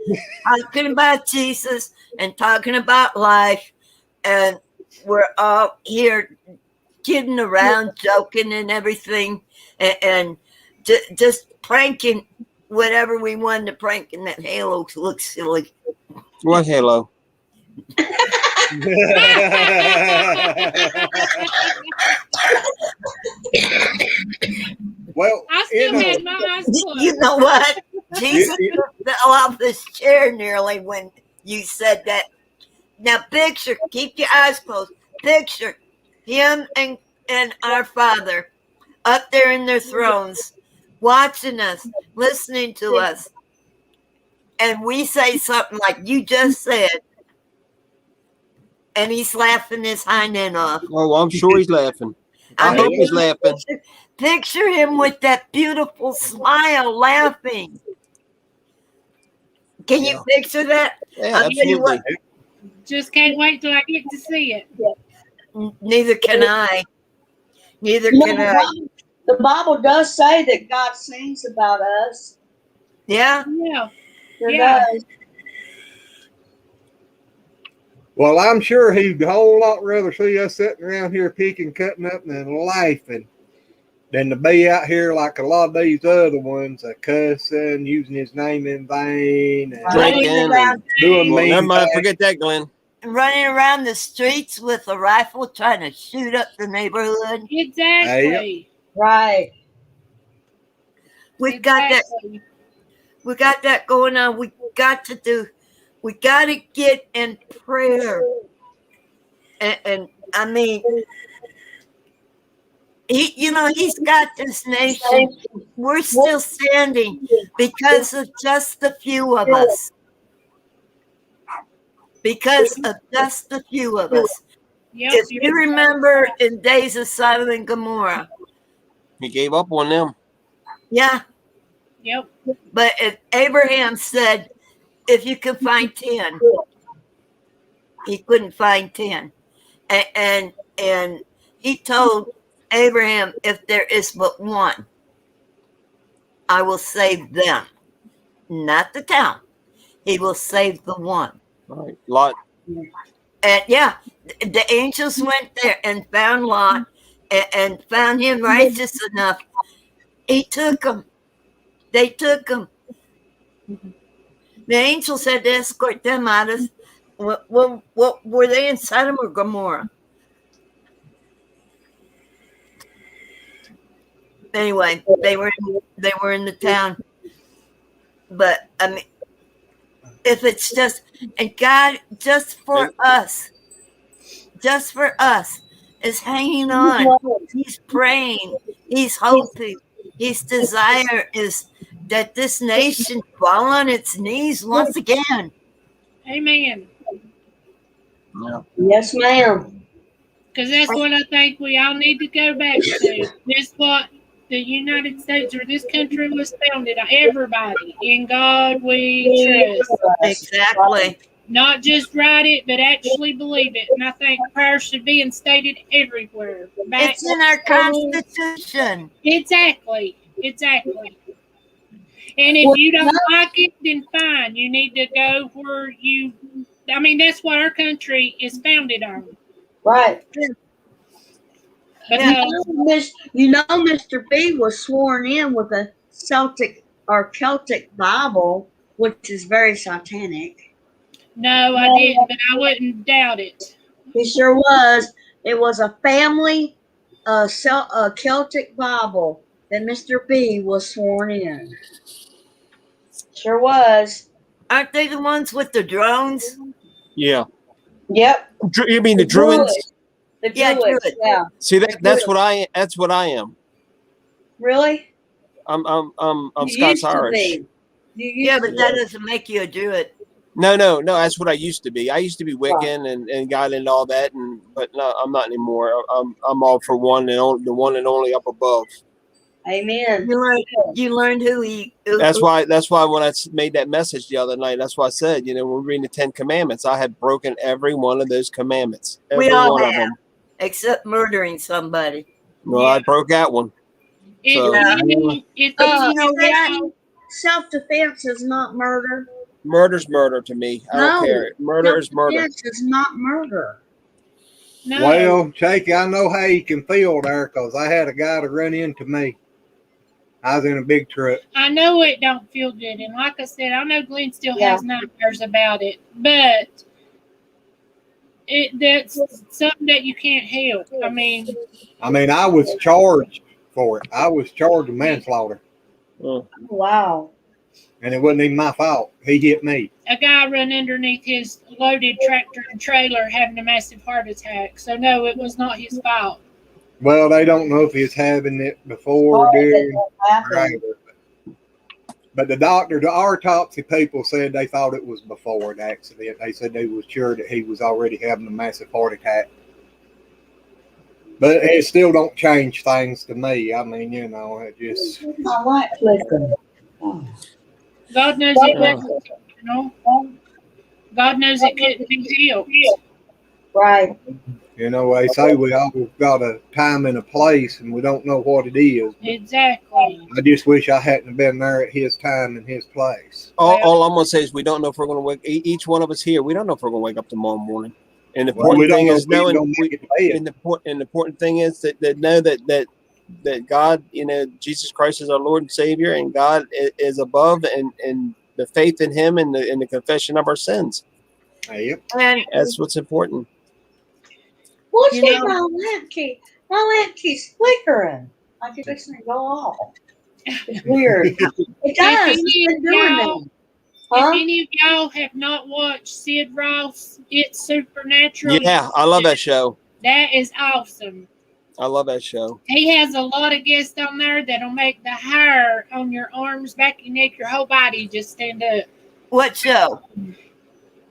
talking about Jesus and talking about life, and we're all here kidding around, joking and everything, and just pranking whatever we wanted to prank, and that halo looks silly. What halo? Well, I still had my eyes closed. You know what? Jesus fell off his chair nearly when you said that. Now picture, keep your eyes closed. Picture him and our Father up there in their thrones, watching us, listening to us. And we say something like you just said, and he's laughing his hind end off. Oh, well, I'm sure he's laughing. I hope he's laughing. Picture him with that beautiful smile laughing. Can you picture that? Yeah, I'll tell you what. Just can't wait till I get to see it. Neither can I. Neither can I. The Bible does say that God sings about us. Yeah? Yeah. It Yeah. does. Well, I'm sure he'd a whole lot rather see us sitting around here picking, cutting up, and laughing than to be out here like a lot of these other ones, cussing, using his name in vain, and Drinking and doing well, mean never mind. things. Forget that, Glenn. Running around the streets with a rifle trying to shoot up the neighborhood. Exactly. Right. We got that going on. We got to get in prayer. And I mean, he's got this nation. We're still standing because of just a few of us. Because of just a few of us. Yep. If you remember in days of Sodom and Gomorrah. He gave up on them. Yeah. Yep. But Abraham said, if you could find 10, he couldn't find 10. and he told Abraham, if there is but one, I will save them, not the town. He will save the one. Right. Lot. And yeah, the angels went there and found Lot and found him righteous enough. He took him. They took him. The angels had to escort them out of. What were they in Sodom or Gomorrah? Anyway, they were in the town. But I mean, if it's just and God just for us is hanging on. He's praying. He's hoping. His desire is that this nation fall on its knees once again. Amen. Yeah. Yes, ma'am. Because that's what I think we all need to go back to. This what the United States or this country was founded on. Everybody. In God we trust. Exactly. Not just write it, but actually believe it. And I think prayer should be instated everywhere. It's in our Constitution. Exactly. And if you don't like it, then fine. You need to go where you. I mean, that's what our country is founded on. Right. Because Mr. B was sworn in with a Celtic Bible, which is very satanic. No, I didn't, but I wouldn't doubt it. He sure was. It was a family Celtic Bible that Mr. B was sworn in. Sure was. Aren't they the ones with the drones? Yeah. Yep. You mean the Druids? The Druids. Yeah. See that's what I am. Really? I'm Scots Irish. Yeah, but that doesn't make you a Druid. No. That's what I used to be. I used to be Wiccan and got into all that, but no, I'm not anymore. I'm all for one and only, the one and only up above. Amen. You learned who he. That's why when I made that message the other night, that's why I said, when we're reading the 10 Commandments, I had broken every one of those commandments. Every we all one have, of them, except murdering somebody. Well, I broke that one. Self-defense is not murder. Murder's murder to me. I don't care. Murder is murder. Self-defense is not murder. No. Well, Shaky, I know how you can feel there because I had a guy to run into me. I was in a big truck. I know it don't feel good, and like I said, I know Glenn still has nightmares about it, but that's something that you can't help. I mean, I was charged for it. I was charged with manslaughter. Oh. Wow. And it wasn't even my fault. He hit me. a guy run underneath his loaded tractor and trailer having a massive heart attack. So no, it was not his fault. Well, they don't know if he's having it before or during or after. But the autopsy people said they thought it was before the accident. They said they was sure that he was already having a massive heart attack. But it still don't change things to me. I mean, it just... My light flickering. God knows it wasn't, God knows it couldn't be helped. Right. They say we all got a time and a place, and we don't know what it is. Exactly. I just wish I hadn't been there at his time and his place. All I'm going to say is we don't know if we're going to wake, each one of us here, we don't know if we're going to wake up tomorrow morning. And the important thing is knowing, and the important thing is that know that God, Jesus Christ is our Lord and Savior, and God is above, and the faith in Him and the confession of our sins. Yep. And that's what's important. What's my lamp key? My lamp key's flickering. Like it's fixing to go off. It's weird. It does. If any of y'all have not watched Sid Ross, It's Supernatural. Yeah, I love that show. That is awesome. I love that show. He has a lot of guests on there that'll make the hair on your arms, back your neck, your whole body just stand up. What show?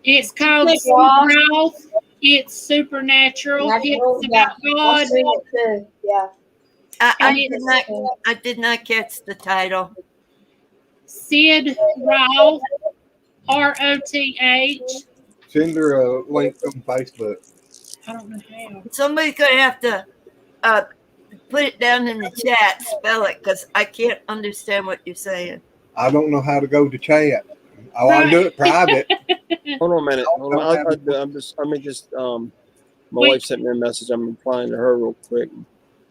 It's called Sid Ross. It's Supernatural. It's about God. Yeah. I did not catch the title. Sid Roth, ROTH. Send her a link on Facebook. I don't know how. Somebody's going to have to put it down in the chat, spell it, because I can't understand what you're saying. I don't know how to go to chat. Oh, I do it private. Hold on a minute. Hold on. My wife sent me a message. I'm replying to her real quick.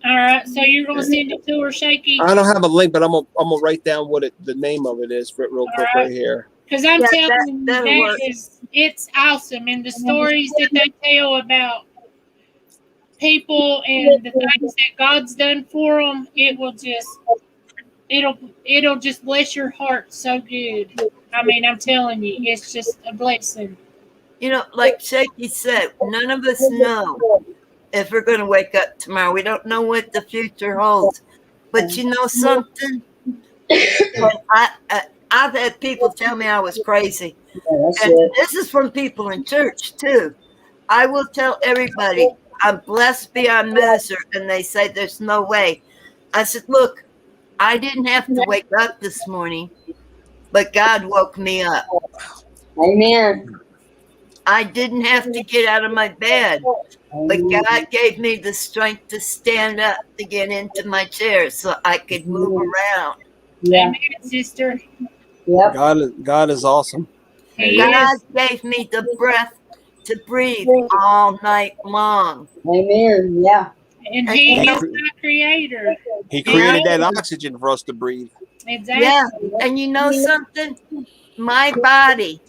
All right, so you're gonna send it to her, Shaky? I don't have a link, but I'm gonna write down what the name of it is real quick right here. Because I'm telling you, work. it's awesome, and the stories that they tell about people and the things that God's done for them, it'll just bless your heart so good. I mean, I'm telling you, it's just a blessing. You know, like Shaky said, none of us know if we're going to wake up tomorrow. We don't know what the future holds. But you know something? I've had people tell me I was crazy. And this is from people in church, too. I will tell everybody, I'm blessed beyond measure. And they say, there's no way. I said, look, I didn't have to wake up this morning, but God woke me up. Amen. I didn't have to get out of my bed, but God gave me the strength to stand up to get into my chair so I could move around. Yeah. Amen, sister. Yep. God is awesome. God gave me the breath to breathe all night long. Amen. Yeah. And He is my creator. He created that oxygen for us to breathe. Exactly. Yeah. And you know something? My body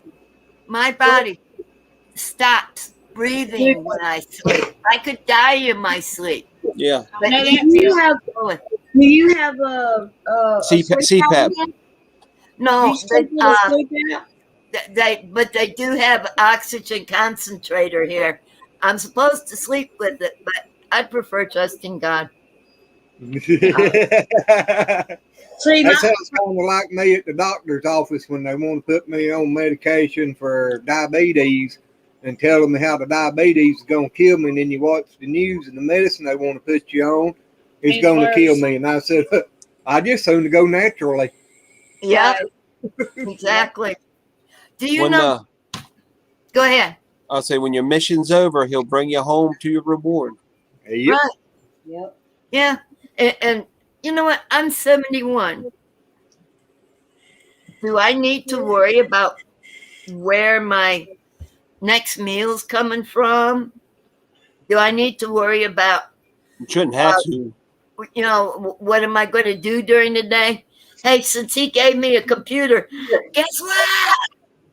stops breathing when I sleep. I could die in my sleep. Yeah. But Do you have a CPAP? No, they but they do have oxygen concentrator here. I'm supposed to sleep with it, but I prefer trusting God. That sounds kind of like me at the doctor's office when they want to put me on medication for diabetes and telling me how the diabetes is going to kill me. And then you watch the news and the medicine they want to put you on is going to kill me. And I said, I just soon go naturally. Yeah, exactly. Do you know? Go ahead. I'll say when your mission's over, He'll bring you home to your reward. Yep. Right. Yep. Yeah. And you know what? I'm 71. Do I need to worry about where my next meal's coming from? Do I need to worry about, You shouldn't have to. you know, what am I going to do during the day? Hey, since He gave me a computer, guess what?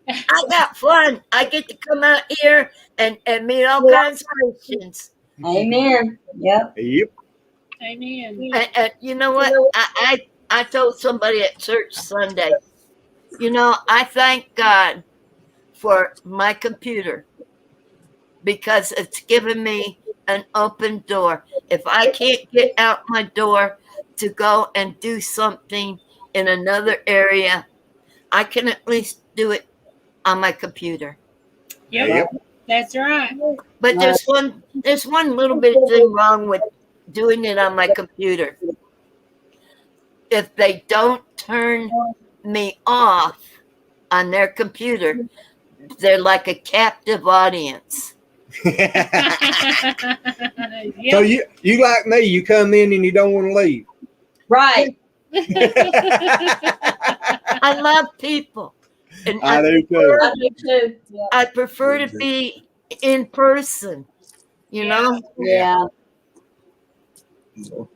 I got fun. I get to come out here and meet all kinds of Christians. Amen. Yep. Yep. Amen. And you know what? I told somebody at church Sunday, you know, I thank God for my computer because it's given me an open door. If I can't get out my door to go and do something in another area, I can at least do it on my computer. Yep. That's right. But there's one little bit thing wrong with doing it on my computer. If they don't turn me off on their computer, they're like a captive audience. So you like me, you come in and you don't want to leave. Right. I love people. And I do too. I do too. Yep. I prefer to be in person, you know? Yeah. Well,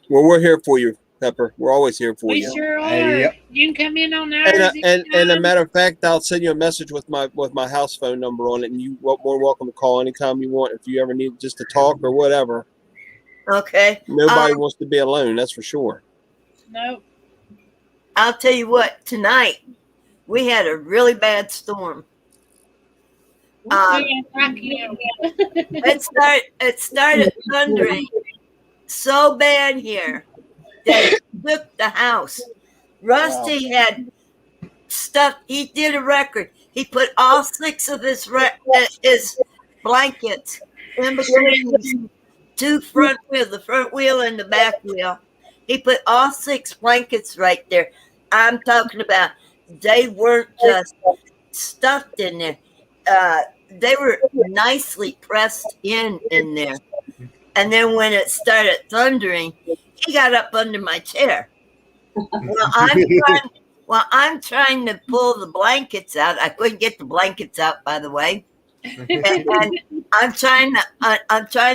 we're here for you, Pepper. We're always here for We you. sure are. Yep. You can come in on ours. And a matter of fact, I'll send you a message with my house phone number on it, and you're more welcome to call anytime you want if you ever need just to talk or whatever. Okay. Nobody wants to be alone, that's for sure. Nope. I'll tell you what, tonight we had a really bad storm. It started thundering so bad here that it shook the house. Rusty had stuff. He did a record. He put all 6 of his blankets in between the front wheel and the back wheel. He put all 6 blankets right there. I'm talking about they weren't just stuffed in there. they were nicely pressed in there. And then when it started thundering, he got up under my chair. Well, I'm trying to pull the blankets out. I couldn't get the blankets out, by the way. And I'm trying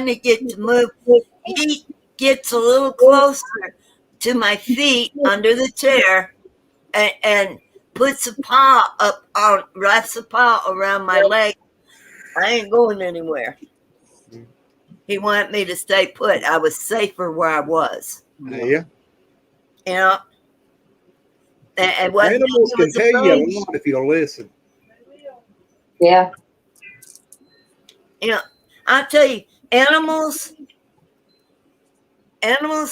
to get to move. He gets a little closer to my feet under the chair and puts a paw up on, wraps a paw around my leg. I ain't going anywhere. He wanted me to stay put. I was safer where I was. Yeah. You know? And Animals can tell you a lot if you'll listen. Yeah. You know, I'll tell you, animals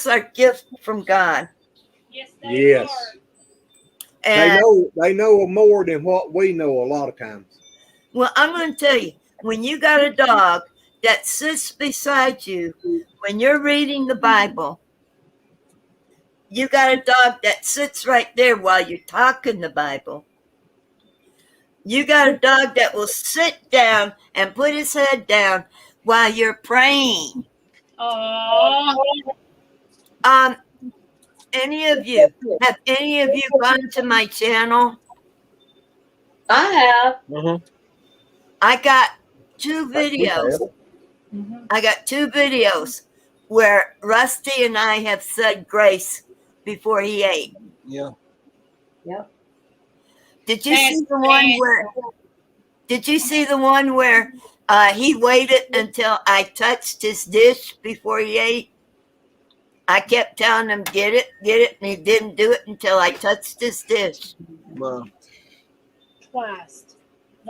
are gifts from God. Yes. And they know more than what we know a lot of times. well, I'm going to tell you, when you got a dog that sits beside you when you're reading the Bible, you got a dog that sits right there while you're talking the Bible. You got a dog that will sit down and put his head down while you're praying. Aww. Have any of you gone to my channel? I have. Mm-hmm. I got two videos. Where Rusty and I have said grace before he ate. Yeah. Yep. Did you see the one where he waited until I touched his dish before he ate? I kept telling him, get it, and he didn't do it until I touched his dish. Wow. Twice.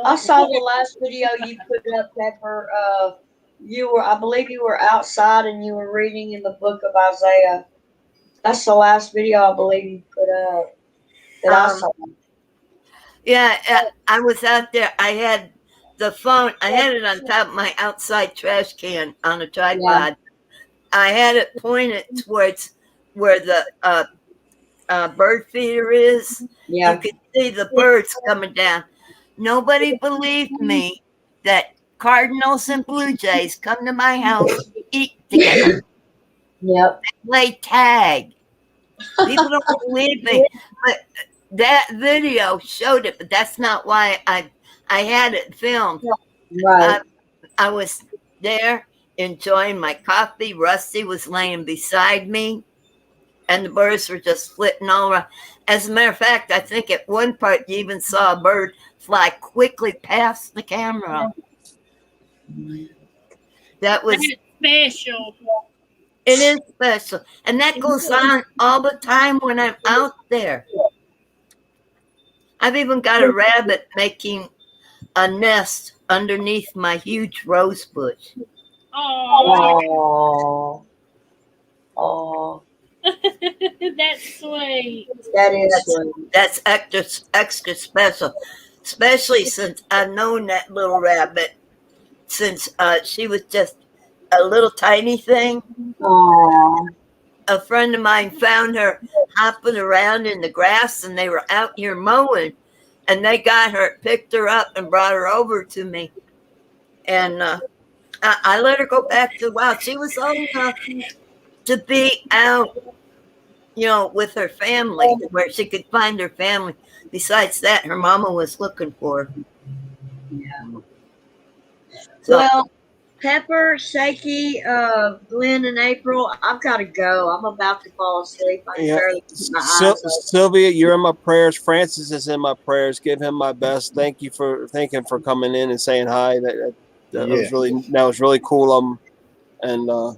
I saw the last video you put up, Pepper. I believe you were outside and you were reading in the book of Isaiah. That's the last video I believe you put up that I saw. Yeah, I was out there. I had the phone. I had it on top of my outside trash can on a tripod. Yeah. I had it pointed towards where the bird feeder is. Yeah. You could see the birds coming down. Nobody believed me that Cardinals and Blue Jays come to my house to eat together. Yep. They play tag. People don't believe me. But that video showed it, but that's not why I had it filmed. Right. I was there enjoying my coffee. Rusty was laying beside me, and the birds were just flitting all around. As a matter of fact, I think at one part you even saw a bird fly quickly past the camera. That was special. It is special. And that goes on all the time when I'm out there. I've even got a rabbit making a nest underneath my huge rose bush. Oh. Oh. That's sweet. That is sweet. That's extra special. Especially since I've known that little rabbit since she was just a little tiny thing. Aww. A friend of mine found her hopping around in the grass, and they were out here mowing, and they got her, picked her up, and brought her over to me. And I let her go back to the wild. She was old enough to be out, with her family, where she could find her family. Besides that, her mama was looking for her. Yeah. So, well, Pepper, Shaky, Glenn, and April, I've got to go. I'm about to fall asleep. I can barely keep my eyes open. Sylvia, you're in my prayers. Francis is in my prayers. Give him my best. Thank you for coming in and saying hi. That was really cool. And I'm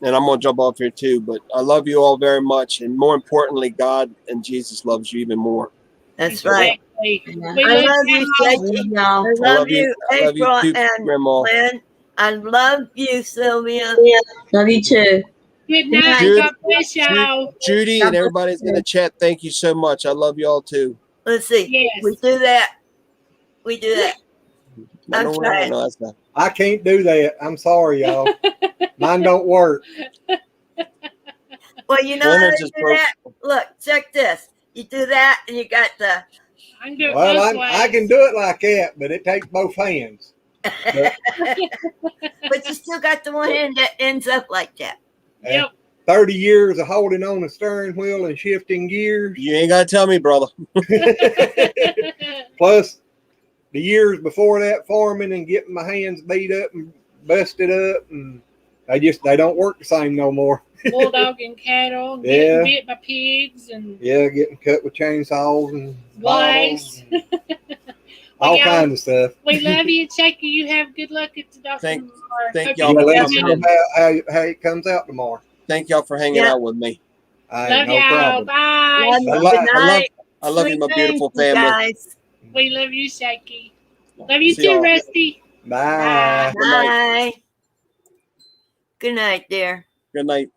gonna jump off here too. But I love you all very much, and more importantly, God and Jesus loves you even more. That's right. I love you, Shaky. I love you, April, too, and Grandma. Glenn. I love you, Sylvia. Yeah, love you too. Good night. God bless y'all. Judy and everybody's in the chat, thank you so much. I love you all too. Let's see. Yes. We do that. I'm trying. No, that's not. I can't do that. I'm sorry, y'all. Mine don't work. Well, you know how to do that? Look, check this. You do that, and you got the... I can do it like that, but it takes both hands. But you still got the one end that ends up like that. Yep. 30 years of holding on the steering wheel and shifting gears. You ain't got to tell me, brother. Plus the years before that farming and getting my hands beat up and busted up, and they don't work the same no more. Bulldog and cattle, Yeah. getting bit by pigs and Yeah, getting cut with chainsaws and blades. bottles and all Yeah. kinds of stuff. We love you, Shaky. You have good luck at the doctor. Thank Hope y'all you for Let feel us coming know better. in. how it comes out tomorrow. Thank y'all for hanging Yeah. out with me. Love No y'all. problem. Bye. Love you. I Good love- night. I love you, Sweet my beautiful dreams, you family. guys. We love you, Shaky. Love you See too, y'all. Rusty. Bye. Good night. Bye. Good night, dear. Good night.